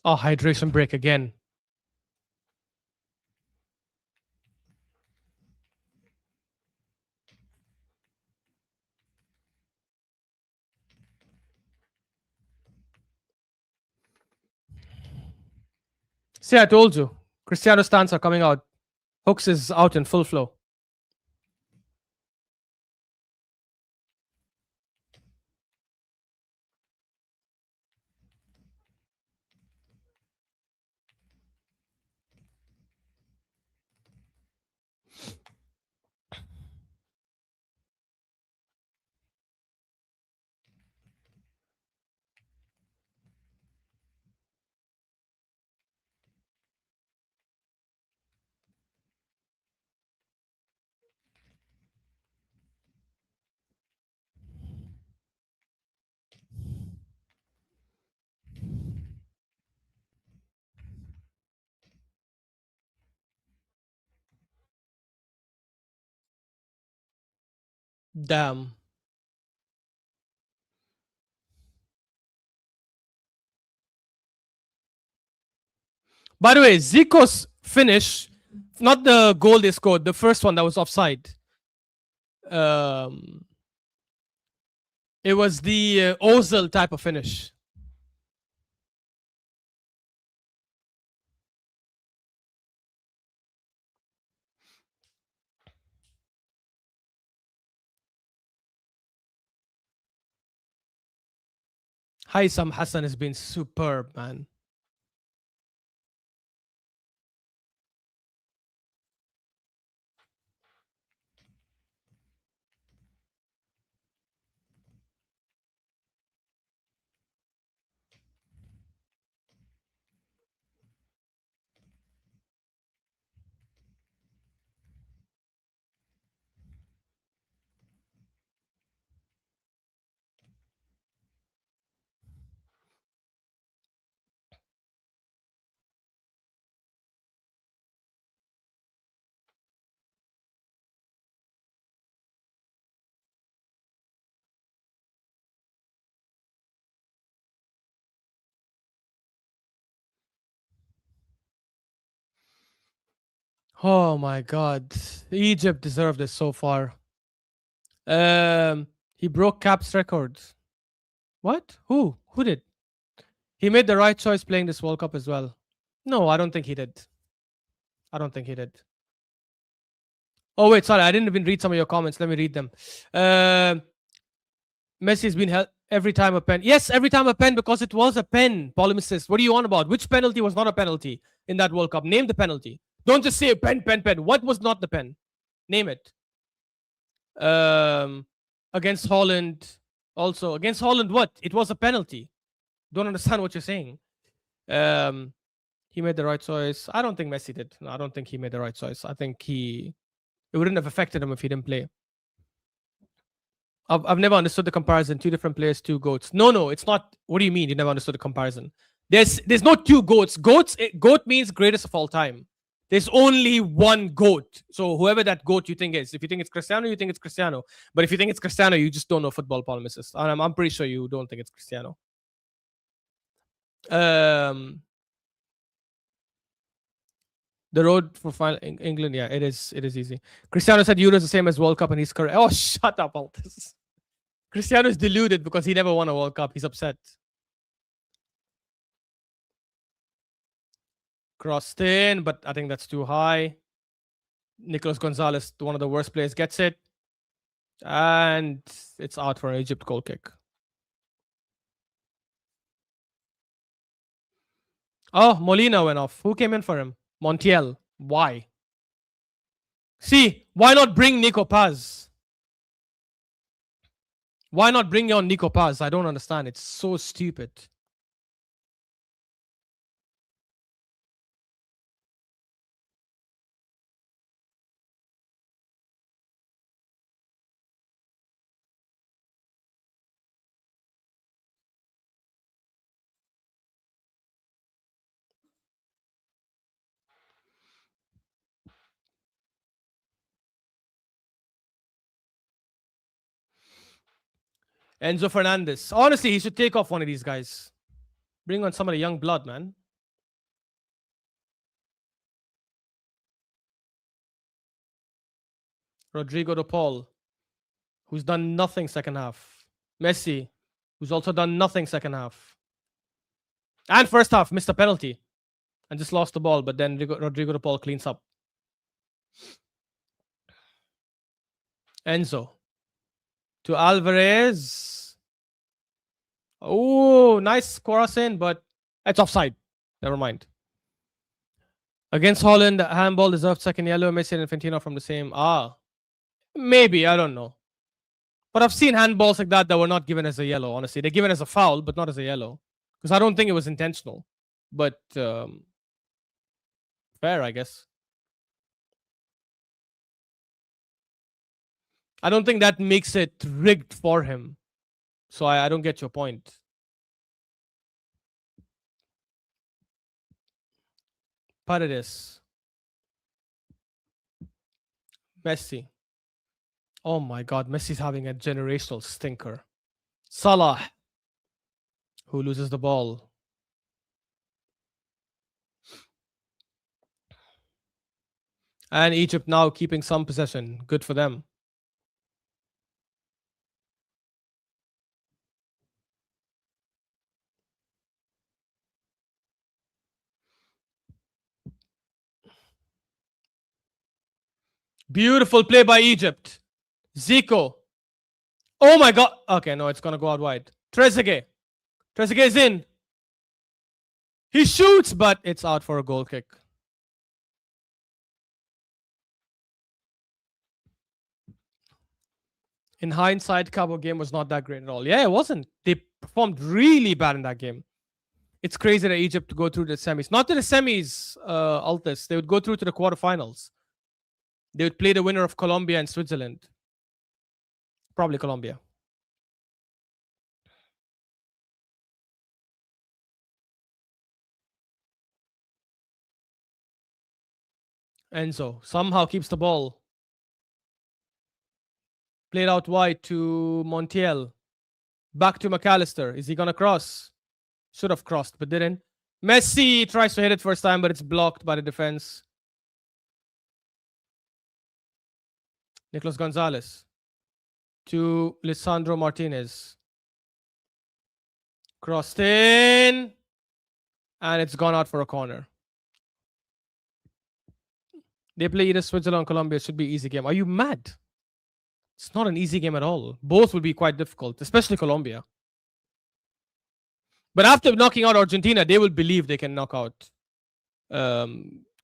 Oh, hydration break again. See, I told you. Cristiano stans are coming out. Hooks is out in full flow. Damn. By the way, Zico's finish, not the goal they scored, the first one that was offside. It was the Ozil type of finish. Haitham Hassan has been superb, man. Oh my God. Egypt deserved it so far. He broke Cap's record. What? Who? Who did? He made the right choice playing this World Cup as well. No, I don't think he did. I don't think he did. Oh, wait, sorry. I didn't even read some of your comments. Let me read them. Messi's been held every time a pen. Yes, every time a pen because it was a pen. Polemicist. What do you want about? Which penalty was not a penalty in that World Cup? Name the penalty. Don't just say pen, pen, pen. What was not the pen? Name it. Against Holland. Also, against Holland, what? It was a penalty. Don't understand what you're saying. He made the right choice. I don't think Messi did. No, I don't think he made the right choice. I think it It wouldn't have affected him if he didn't play. I've never understood the comparison. Two different players, two goats. No, it's not. What do you mean? You never understood the comparison? There's no two goats. Goat means greatest of all time. There's only one goat. So whoever that goat you think is, if you think it's Cristiano, you think it's Cristiano. But if you think it's Cristiano, you just don't know football, polemicist. And I'm pretty sure you don't think it's Cristiano. The road for final England, yeah, it is easy. Cristiano said Euro is the same as World Cup, and he's correct. Oh, shut up, Altis. Cristiano is deluded because he never won a World Cup. He's upset. Crossed in, but I think that's too high. Nicolas Gonzalez, one of the worst players, gets it. And it's out for an Egypt goal kick. Oh, Molina went off. Who came in for him? Montiel. Why? See, why not bring Nico Paz? Why not bring on Nico Paz? I don't understand. It's so stupid. Enzo Fernandez. Honestly, he should take off one of these guys. Bring on some of the young blood, man. Rodrigo de Paul, who's done nothing second half. Messi, who's also done nothing second half. And first half, missed a penalty. And just lost the ball, but then Rodrigo de Paul cleans up. Enzo. To Alvarez. Oh, nice cross in, but it's offside. Never mind. Against Holland, handball deserved second yellow. Messi and Infantino from the same. Maybe, I don't know. But I've seen handballs like that were not given as a yellow, honestly. They're given as a foul, but not as a yellow. Because I don't think it was intentional. But fair, I guess. I don't think that makes it rigged for him. So I don't get your point. Paredes. Messi. Oh my God, Messi's having a generational stinker. Salah, who loses the ball. And Egypt now keeping some possession. Good for them. Beautiful play by Egypt. Zico. Oh my God. Okay, no, it's going to go out wide. Trezeguet. Trezeguet is in. He shoots, but it's out for a goal kick. In hindsight, Cabo game was not that great at all. Yeah, it wasn't. They performed really bad in that game. It's crazy that Egypt go through the semis. Not to the semis, Altis. They would go through to the quarterfinals. They would play the winner of Colombia and Switzerland. Probably Colombia. Enzo somehow keeps the ball. Played out wide to Montiel. Back to McAllister. Is he going to cross? Should have crossed, but didn't. Messi tries to hit it first time, but it's blocked by the defense. Nicolas Gonzalez to Lisandro Martinez. Crossed in. And it's gone out for a corner. They play either Switzerland or Colombia. It should be an easy game. Are you mad? It's not an easy game at all. Both will be quite difficult, especially Colombia. But after knocking out Argentina, they will believe they can knock out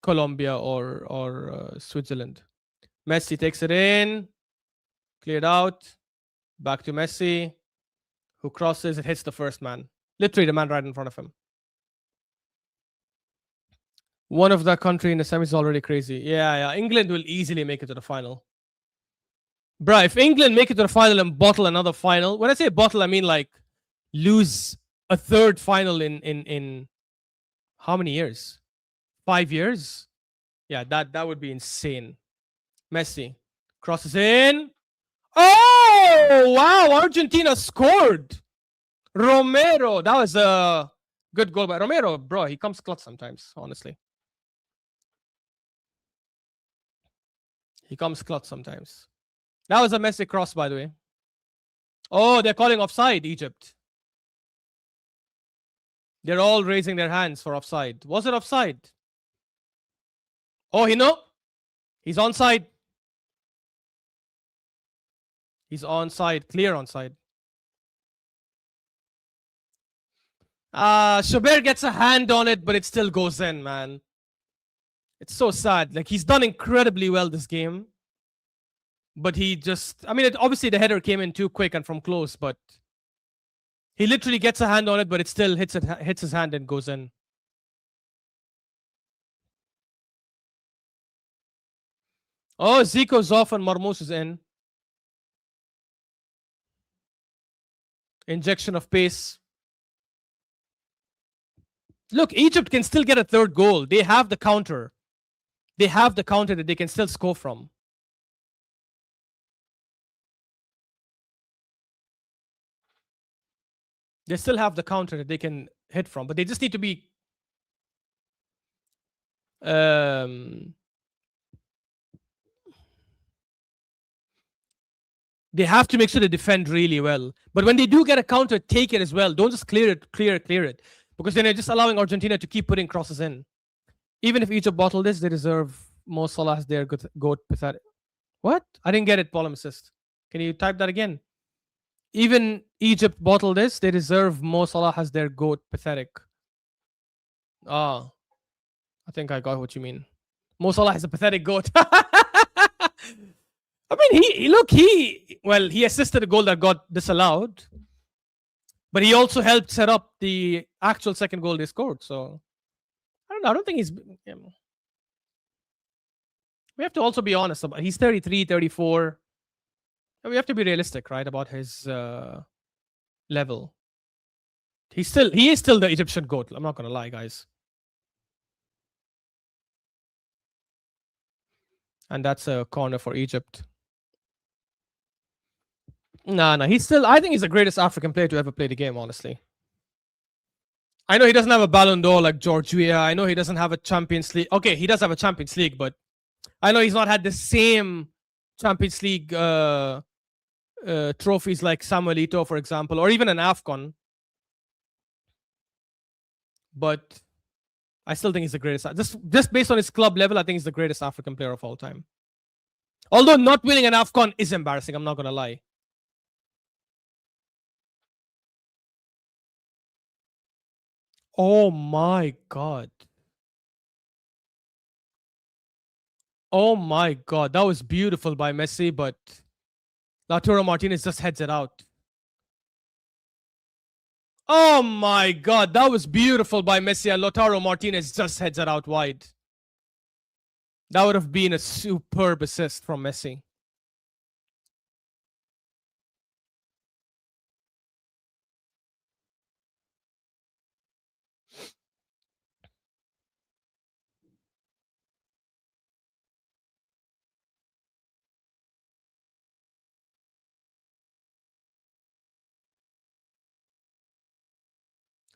Colombia or Switzerland. Messi takes it in. Cleared out. Back to Messi, who crosses. It hits the first man. Literally the man right in front of him. One of that country in the semis is already crazy. Yeah. England will easily make it to the final. Bruh, if England make it to the final and bottle another final, when I say bottle, I mean like lose a third final in how many years? 5 years? Yeah, that would be insane. Messi crosses in. Oh wow! Argentina scored. Romero, that was a good goal by Romero, bro. He comes clutch sometimes. Honestly, he comes clutch sometimes. That was a Messi cross, by the way. Oh, they're calling offside, Egypt. They're all raising their hands for offside. Was it offside? Oh, he's onside. He's onside, clear onside. Shabir gets a hand on it, but it still goes in, man. It's so sad. Like, he's done incredibly well this game, but he just, I mean, obviously the header came in too quick and from close, but he literally gets a hand on it, but it still hits his hand and goes in. Oh, Zico's off and Marmoush is in. Injection of pace. Look, Egypt can still get a third goal. They have the counter. They have the counter that they can still score from. They still have the counter that they can hit from, but they just need to be they have to make sure they defend really well. But when they do get a counter, take it as well. Don't just clear it. Because then they're just allowing Argentina to keep putting crosses in. Even if Egypt bottled this, they deserve Mo Salah as their goat pathetic. What? I didn't get it, Polemicist. Can you type that again? Even Egypt bottled this, they deserve Mo Salah as their goat pathetic. Ah, I think I got what you mean. Mo Salah is a pathetic goat. I mean, he assisted a goal that got disallowed, but he also helped set up the actual second goal they scored. So I don't know. I don't think he's. Yeah. We have to also be honest about. He's 33, 34. We have to be realistic, right, about his level. He is still the Egyptian goat. I'm not gonna lie, guys. And that's a corner for Egypt. Nah. I think he's the greatest African player to ever play the game, honestly. I know he doesn't have a Ballon d'Or like George Weah. I know he doesn't have a Champions League. Okay, he does have a Champions League, but I know he's not had the same Champions League trophies like Samuel Eto'o, for example, or even an AFCON. But I still think he's the greatest. Just based on his club level, I think he's the greatest African player of all time. Although not winning an AFCON is embarrassing, I'm not going to lie. Oh my God. Oh my God. That was beautiful by Messi, but Lautaro Martinez just heads it out. Oh my God. That was beautiful by Messi, and Lautaro Martinez just heads it out wide. That would have been a superb assist from Messi.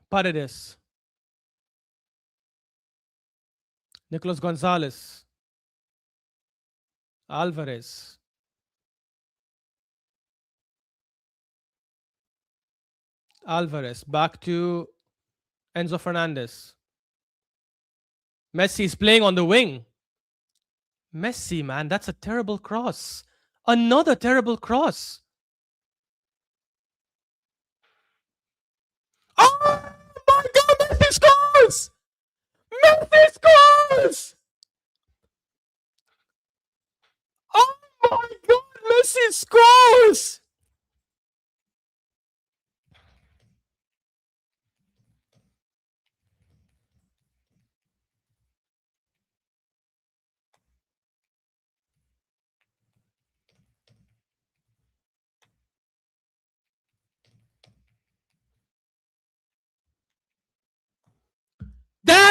Paredes. Nicolas Gonzalez. Alvarez. Alvarez. Back to Enzo Fernandez. Messi is playing on the wing. Messi, man, that's a terrible cross. Another terrible cross. Oh my God, Messi scores! Messi scores! Oh my God, Messi scores!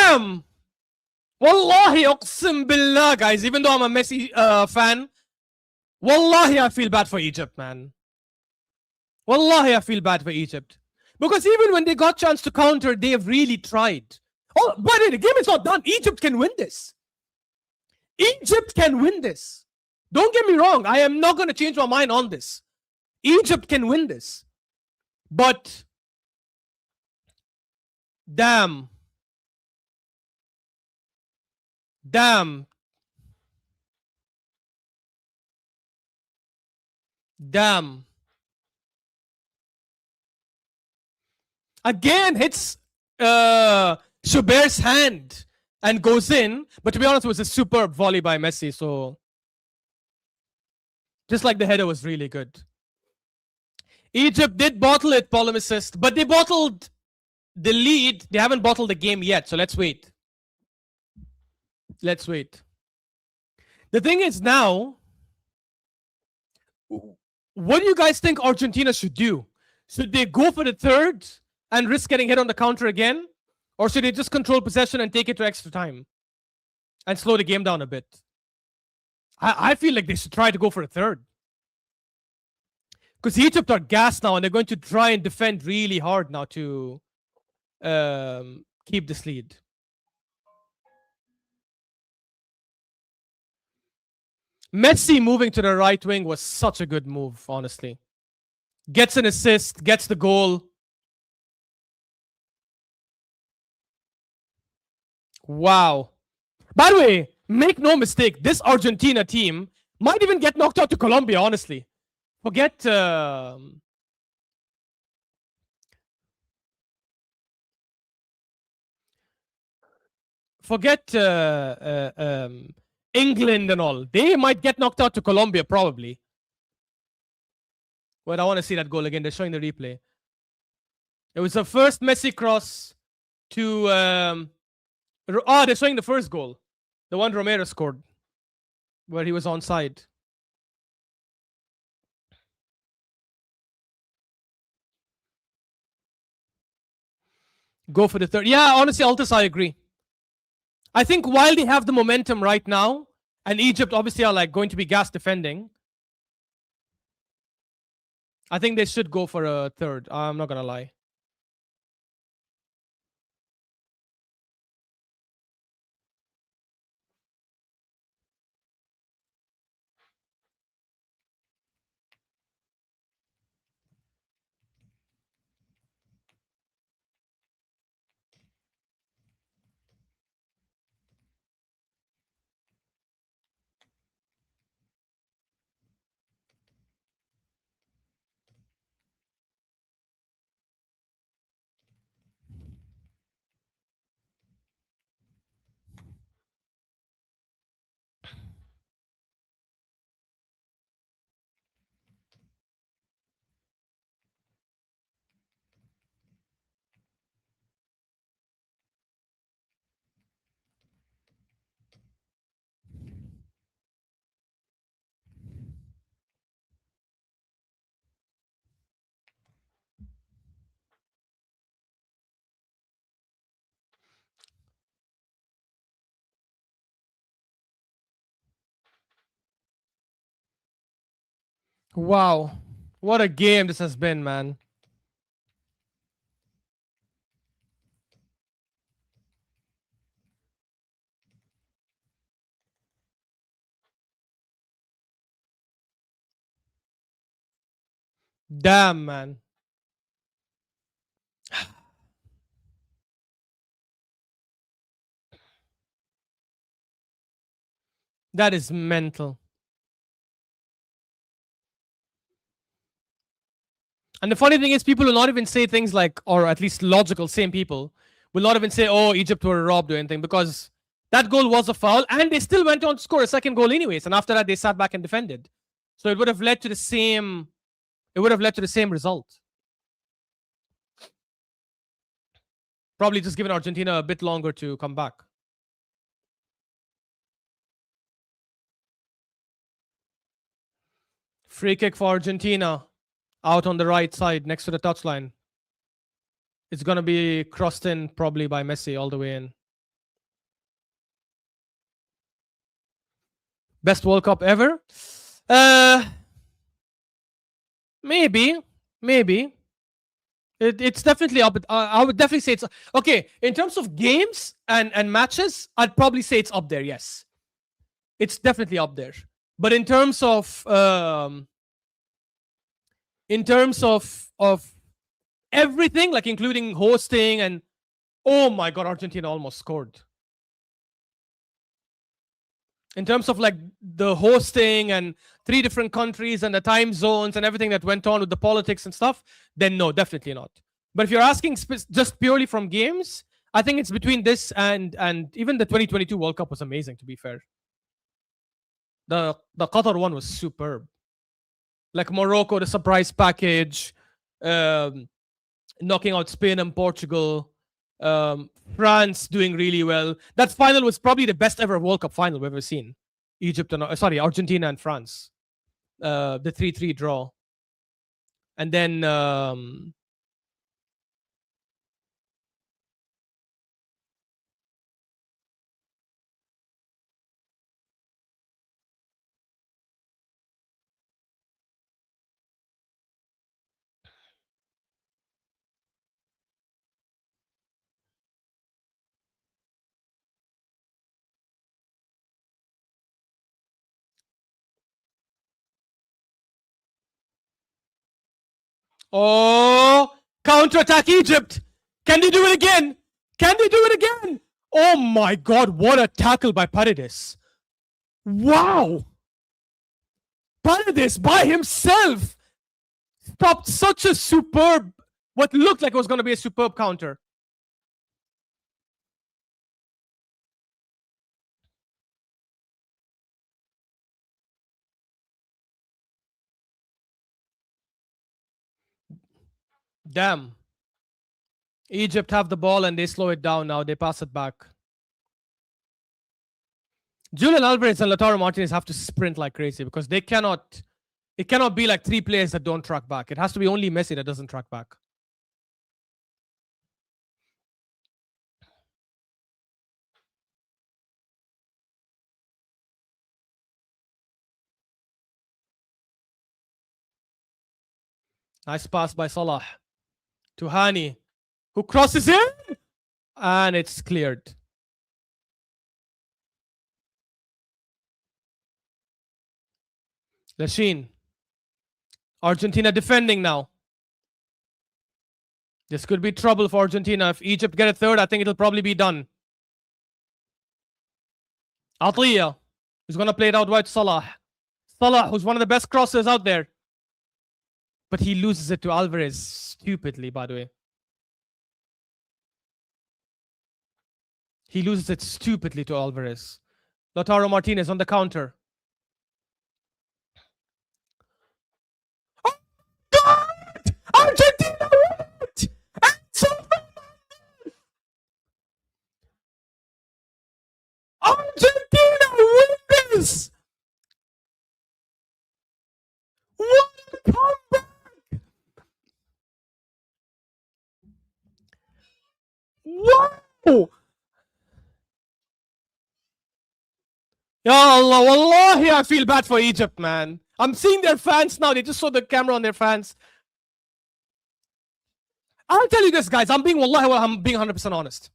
Damn! Wallahi, uqsim billah, guys. Even though I'm a Messi fan, wallahi, I feel bad for Egypt, man. Wallahi, I feel bad for Egypt. Because even when they got chance to counter, they've really tried. Oh, but the game is not done. Egypt can win this. Egypt can win this. Don't get me wrong. I am not going to change my mind on this. Egypt can win this. But damn. Damn. Damn. Again hits Shubair's hand and goes in. But to be honest, it was a superb volley by Messi. So just like the header was really good. Egypt did bottle it, polemicist, but they bottled the lead. They haven't bottled the game yet. So let's wait. Let's wait. The thing is now, what do you guys think Argentina should do? Should they go for the third and risk getting hit on the counter again? Or should they just control possession and take it to extra time and slow the game down a bit? I feel like they should try to go for a third. Because Egypt are gassed now and they're going to try and defend really hard now to keep this lead. Messi moving to the right wing was such a good move, honestly. Gets an assist, gets the goal. Wow. By the way, make no mistake, this Argentina team might even get knocked out to Colombia, honestly. Forget England and all. They might get knocked out to Colombia, probably. But I want to see that goal again. They're showing the replay. It was the first Messi cross to... they're showing the first goal. The one Romero scored. Where he was onside. Go for the third. Yeah, honestly, Altus, I agree. I think while they have the momentum right now, and Egypt obviously are like going to be gas defending, I think they should go for a third. I'm not gonna lie. Wow. What a game this has been, man. Damn, man. That is mental. And the funny thing is, people will not even say things like, or at least logical, same people, will not even say, oh, Egypt were robbed or anything, because that goal was a foul, and they still went on to score a second goal anyways. And after that, they sat back and defended. So it would have led to the same. It would have led to the same result. Probably just given Argentina a bit longer to come back. Free kick for Argentina. Out on the right side, next to the touchline. It's going to be crossed in probably by Messi all the way in. Best World Cup ever? Maybe. It's definitely up. I would definitely say it's okay in terms of games and matches. I'd probably say it's up there. Yes, it's definitely up there. But in terms of everything, like including hosting and oh my god, Argentina almost scored. In terms of like the hosting and 3 different countries and the time zones and everything that went on with the politics and stuff, then no, definitely not. But if you're asking just purely from games, I think it's between this and even the 2022 World Cup was amazing. To be fair, the Qatar one was superb. Like Morocco, the surprise package, knocking out Spain and Portugal, France doing really well. That final was probably the best ever World Cup final we've ever seen. Argentina and France. The 3-3 draw. And then oh, counter-attack Egypt. Can they do it again? Oh my god, what a tackle by Paredes. Wow. Paredes by himself stopped such a superb, what looked like it was going to be a superb counter. Damn. Egypt have the ball and they slow it down now. They pass it back. Julian Alvarez and Lautaro Martinez have to sprint like crazy because it cannot be like 3 players that don't track back. It has to be only Messi that doesn't track back. Nice pass by Salah to Hani, who crosses in, and it's cleared. Lachine. Argentina defending now. This could be trouble for Argentina. If Egypt get a third, I think it'll probably be done. Atiyah, who's going to play it out wide to Salah. Salah, who's one of the best crossers out there. But he loses it to Alvarez stupidly, by the way. He loses it stupidly to Alvarez. Lautaro Martinez on the counter. Oh, God! Argentina won it! Argentina win this! What a comeback! Wow! Ya Allah, wallahi, I feel bad for Egypt, man. I'm seeing their fans now. They just saw the camera on their fans. I'll tell you this, guys. I'm being 100% honest.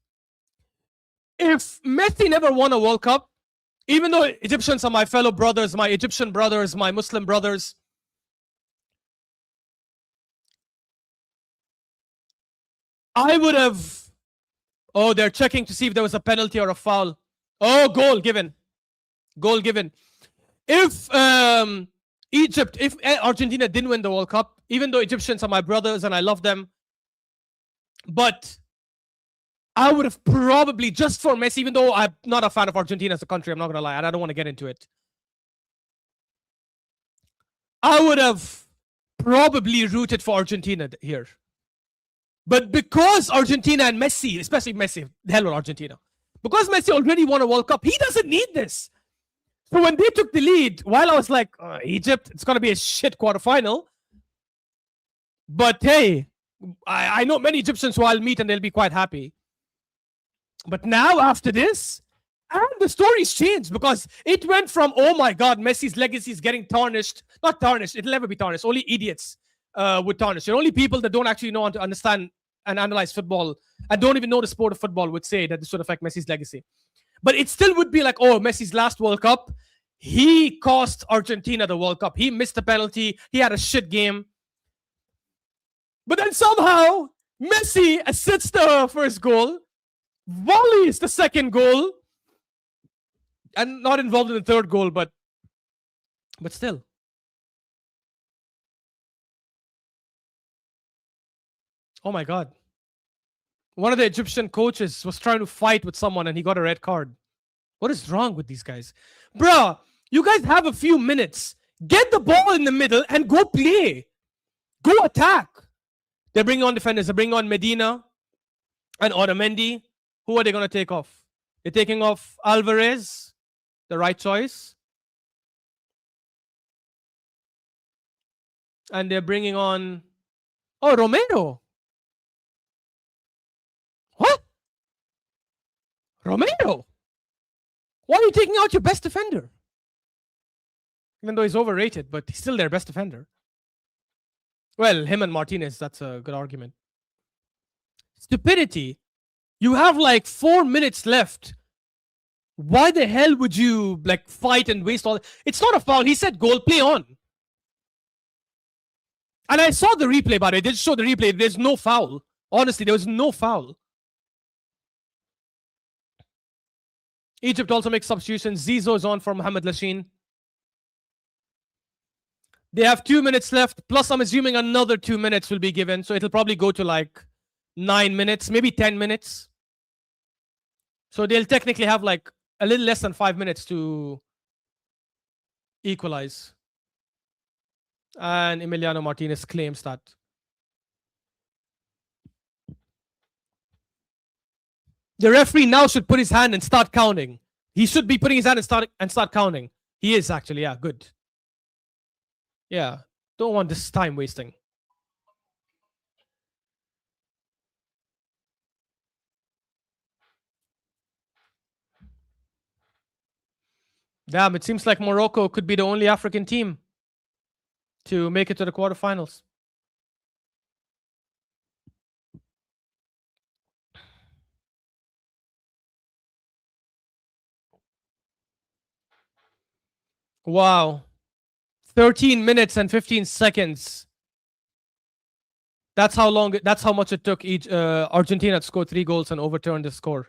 If Messi never won a World Cup, even though Egyptians are my fellow brothers, my Egyptian brothers, my Muslim brothers, I would have... Oh, they're checking to see if there was a penalty or a foul. Oh, goal given. Goal given. If if Argentina didn't win the World Cup, even though Egyptians are my brothers and I love them, but I would have probably, just for Messi, even though I'm not a fan of Argentina as a country, I'm not going to lie, and I don't want to get into it, I would have probably rooted for Argentina here. But because Argentina and Messi, especially Messi, the hell with Argentina, because Messi already won a World Cup, he doesn't need this. So when they took the lead, while I was like, Egypt, it's going to be a shit quarterfinal. But hey, I know many Egyptians who I'll meet and they'll be quite happy. But now, after this, And the story's changed because it went from, oh my God, Messi's legacy is getting tarnished. Not tarnished, it'll never be tarnished. Only idiots would tarnish it. Only people that don't actually know how to understand and analyze football and don't even know the sport of football would say that this would affect Messi's legacy. But it still would be like, oh, Messi's last World Cup, he cost Argentina the World Cup. He missed the penalty. He had a shit game. But then somehow, Messi assists the first goal, volleys the second goal, and not involved in the third goal, but still. Oh my God. One of the Egyptian coaches was trying to fight with someone and he got a red card. What is wrong with these guys? Bruh, you guys have a few minutes. Get the ball in the middle and go play. Go attack. They're bringing on defenders. They're bringing on Medina and Otamendi. Who are they going to take off? They're taking off Alvarez, the right choice. And they're bringing on, oh, Romero. What? Romero? Why are you taking out your best defender? Even though he's overrated, but he's still their best defender. Well, him and Martinez, that's a good argument. Stupidity. You have like 4 minutes left. Why the hell would you like fight and waste all? It's not a foul. He said goal, play on. And I saw the replay, by the way. They just show the replay. There's no foul. Honestly, there was no foul. Egypt also makes substitutions. Zizou is on for Mohamed Lashin. They have 2 minutes left. Plus, I'm assuming another 2 minutes will be given. So it'll probably go to like 9 minutes, maybe 10 minutes. So they'll technically have like a little less than 5 minutes to equalize. And Emiliano Martinez claims that. The referee now should put his hand and start counting. He should be putting his hand and start counting. He is actually, yeah, good. Yeah, don't want this time wasting. Damn, it seems like Morocco could be the only African team to make it to the quarterfinals. Wow. 13 minutes and 15 seconds. That's how much it took Argentina to score 3 goals and overturn the score.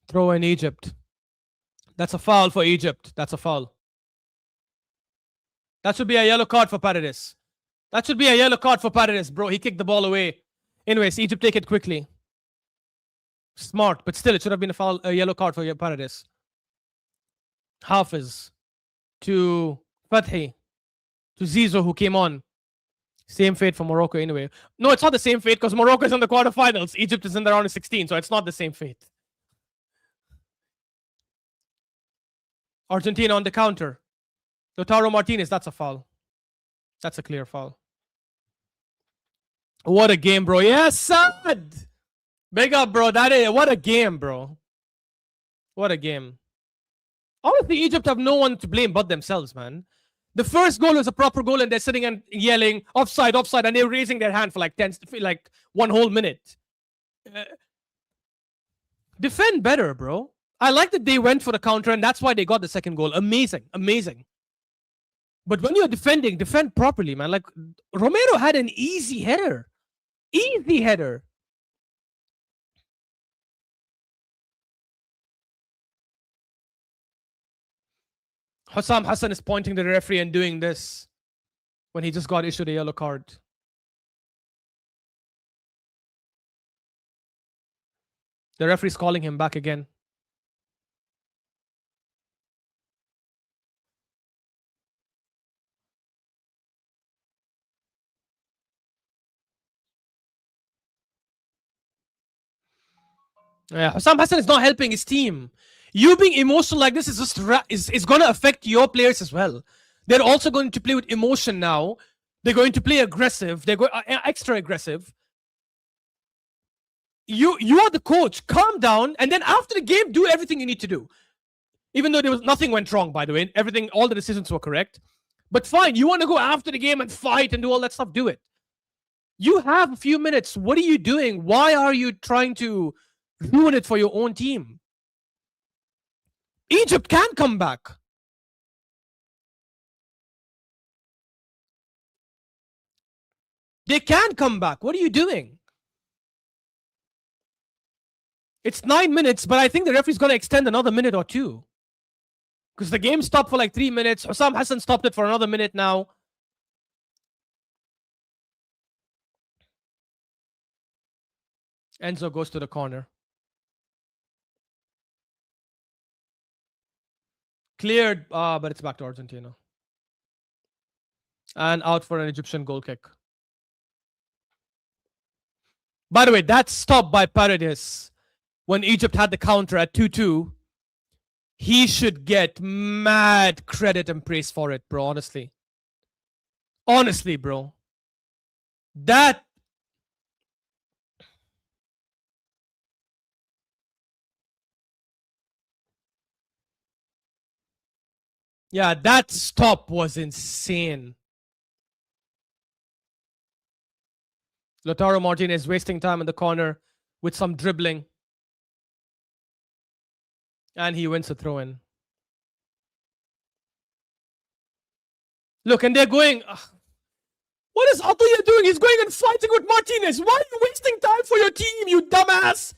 Throw in Egypt. That's a foul for Egypt. That's a foul. That should be a yellow card for Paredes. That should be a yellow card for Paredes, bro. He kicked the ball away. Anyways, Egypt take it quickly. Smart, but still, it should have been a yellow card for Paredes. Hafiz to Fathi to Zizou, who came on. Same fate for Morocco anyway. No, it's not the same fate because Morocco is in the quarterfinals. Egypt is in the round of 16, so it's not the same fate. Argentina on the counter. Lautaro Martinez, that's a foul. That's a clear foul. What a game, bro. Yes, sad. Big up, bro. What a game, bro. What a game. Honestly, Egypt have no one to blame but themselves, man. The first goal was a proper goal, and they're sitting and yelling offside, offside, and they're raising their hand for like 1 whole minute. Defend better, bro. I like that they went for the counter, and that's why they got the second goal. Amazing, amazing. But when you're defending, defend properly, man. Like Romero had an easy header. Easy header. Hussam Hassan is pointing to the referee and doing this when he just got issued a yellow card. The referee's calling him back again. Yeah, Hussam Hassan is not helping his team. You being emotional like this is just is going to affect your players as well. They're also going to play with emotion now. They're going to play aggressive. They're going extra aggressive. You are the coach. Calm down, and then after the game, do everything you need to do. Even though nothing went wrong, by the way, everything, all the decisions were correct. But fine, you want to go after the game and fight and do all that stuff, do it. You have a few minutes. What are you doing? Why are you trying to ruin it for your own team? Egypt can come back. They can come back. What are you doing? It's 9 minutes, but I think the referee's going to extend another minute or two. Because the game stopped for like 3 minutes. Hussam Hassan stopped it for another minute now. Enzo goes to the corner. Cleared, but it's back to Argentina. And out for an Egyptian goal kick. By the way, that stop by Paredes when Egypt had the counter at 2-2, he should get mad credit and praise for it, bro, honestly. Honestly, bro. That... Yeah, that stop was insane. Lautaro Martinez wasting time in the corner with some dribbling. And he wins a throw-in. Look, and they're going... what is Atuya doing? He's going and fighting with Martinez. Why are you wasting time for your team, you dumbass?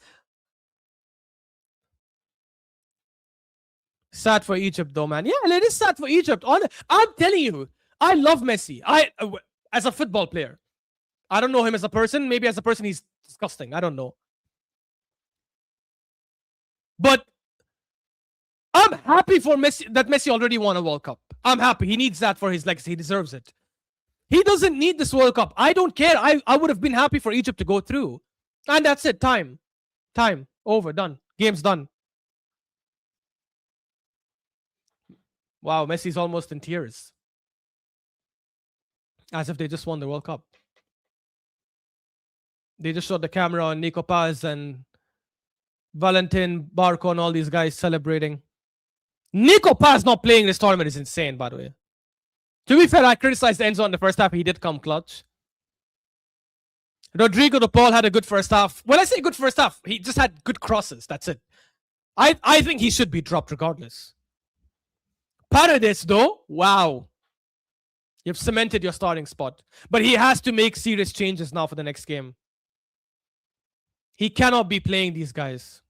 Sad for Egypt, though, man. Yeah, it is sad for Egypt. I'm telling you, I love Messi. As a football player. I don't know him as a person. Maybe as a person, he's disgusting. I don't know. But I'm happy for Messi that Messi already won a World Cup. I'm happy. He needs that for his legacy. He deserves it. He doesn't need this World Cup. I don't care. I would have been happy for Egypt to go through. And that's it. Time. Over. Done. Game's done. Wow, Messi's almost in tears. As if they just won the World Cup. They just showed the camera on Nico Paz and Valentin Barco and all these guys celebrating. Nico Paz not playing this tournament is insane, by the way. To be fair, I criticized Enzo in the first half. He did come clutch. Rodrigo de Paul had a good first half. When I say good first half, he just had good crosses. That's it. I think he should be dropped regardless. Paredes, though, wow. You've cemented your starting spot. But he has to make serious changes now for the next game. He cannot be playing these guys.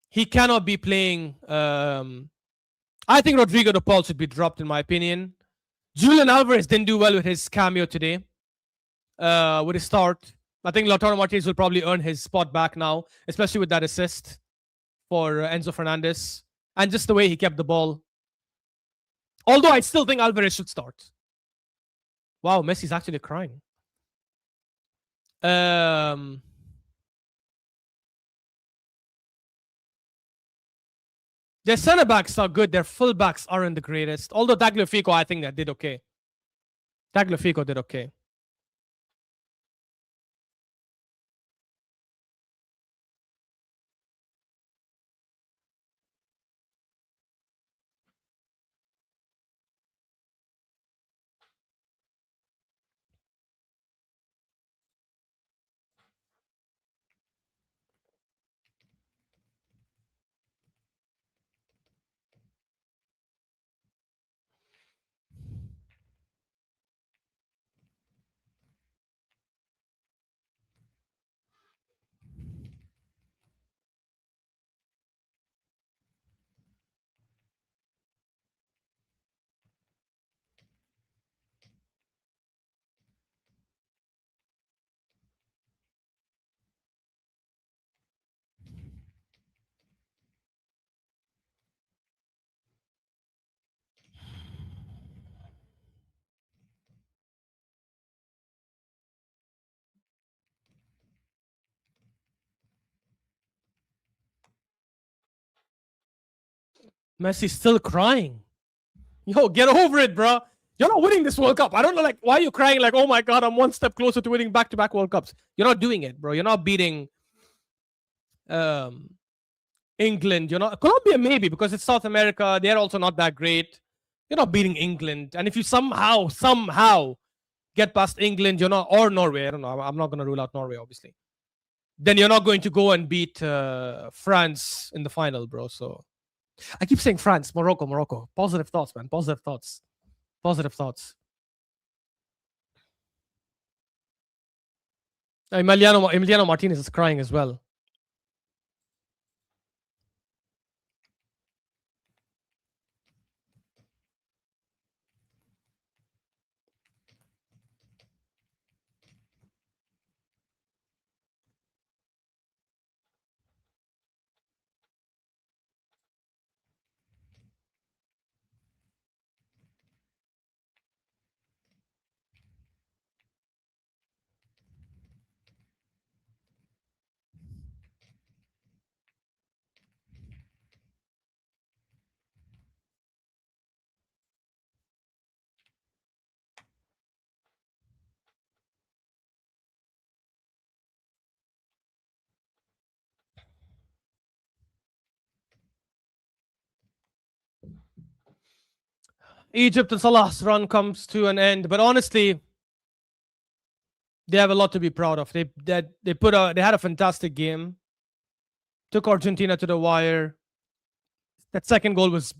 He cannot be playing... I think Rodrigo de Paul should be dropped, in my opinion. Julian Alvarez didn't do well with his cameo today. With his start. I think Lautaro Martinez will probably earn his spot back now, especially with that assist for Enzo Fernandez. And just the way he kept the ball. Although I still think Alvarez should start. Wow, Messi's actually crying. Their center backs are good. Their full backs aren't the greatest. Although Tagliafico, I think that did okay. Tagliafico did okay. Messi's still crying. Yo, get over it, bro. You're not winning this World Cup. I don't know, like, why are you crying? Like, oh my God, I'm one step closer to winning back-to-back World Cups. You're not doing it, bro. You're not beating England. You're not Colombia, maybe because it's South America. They're also not that great. You're not beating England. And if you somehow get past England, you're not, or Norway. I don't know. I'm not going to rule out Norway, obviously. Then you're not going to go and beat France in the final, bro. So I keep saying France, Morocco. Positive thoughts, man. Positive thoughts. Emiliano Martinez is crying as well. Egypt and Salah's run comes to an end, but honestly, they have a lot to be proud of. They had a fantastic game. Took Argentina to the wire. That second goal was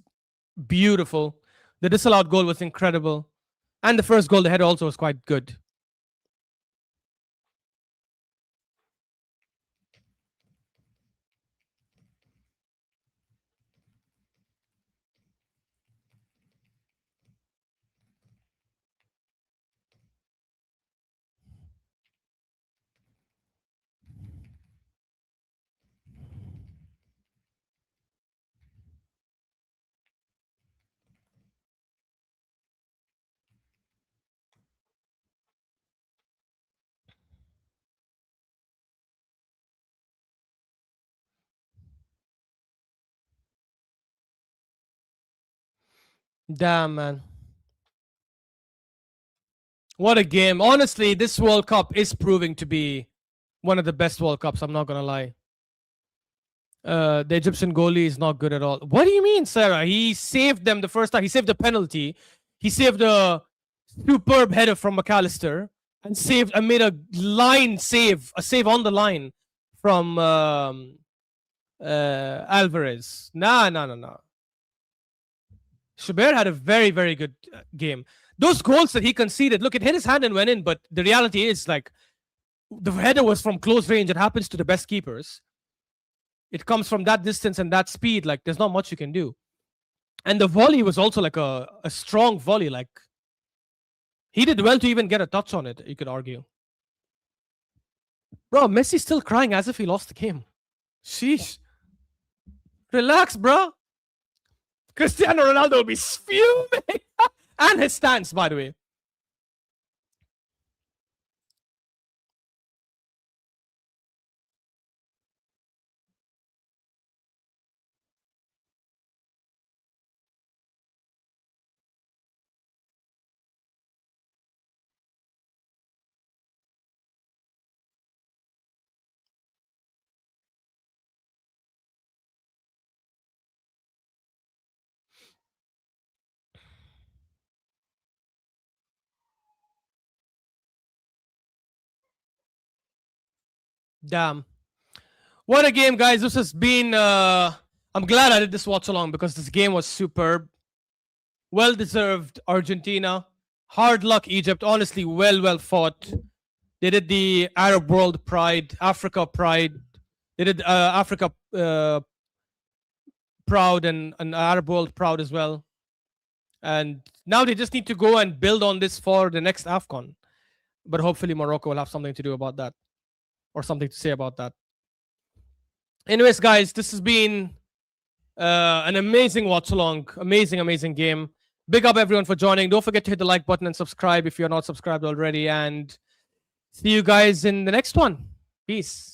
beautiful. The disallowed goal was incredible, and the first goal, the header, also was quite good. Damn, man. What a game. Honestly, this World Cup is proving to be one of the best World Cups. I'm not going to lie. The Egyptian goalie is not good at all. What do you mean, Sarah? He saved them the first time. He saved the penalty. He saved a superb header from McAllister and made a save on the line from Alvarez. Nah. Schubert had a very, very good game. Those goals that he conceded, look, it hit his hand and went in, but the reality is, like, the header was from close range. It happens to the best keepers. It comes from that distance and that speed. Like, there's not much you can do. And the volley was also like a strong volley. Like, he did well to even get a touch on it, you could argue. Bro, Messi's still crying as if he lost the game. Sheesh. Relax, bro. Cristiano Ronaldo will be fuming. And his stance, by the way. Damn. What a game, guys. This has been I'm glad I did this watch along because this game was superb. Well deserved Argentina. Hard luck Egypt. Honestly, well fought. They did the Arab world pride, Africa pride. They did Africa proud and Arab world proud as well. And now they just need to go and build on this for the next AFCON. But hopefully Morocco will have something to do about that, or something to say about that. Anyways, guys, this has been an amazing watch along. Amazing game. Big up everyone for joining. Don't forget to hit the like button and subscribe if you're not subscribed already. And see you guys in the next one. Peace.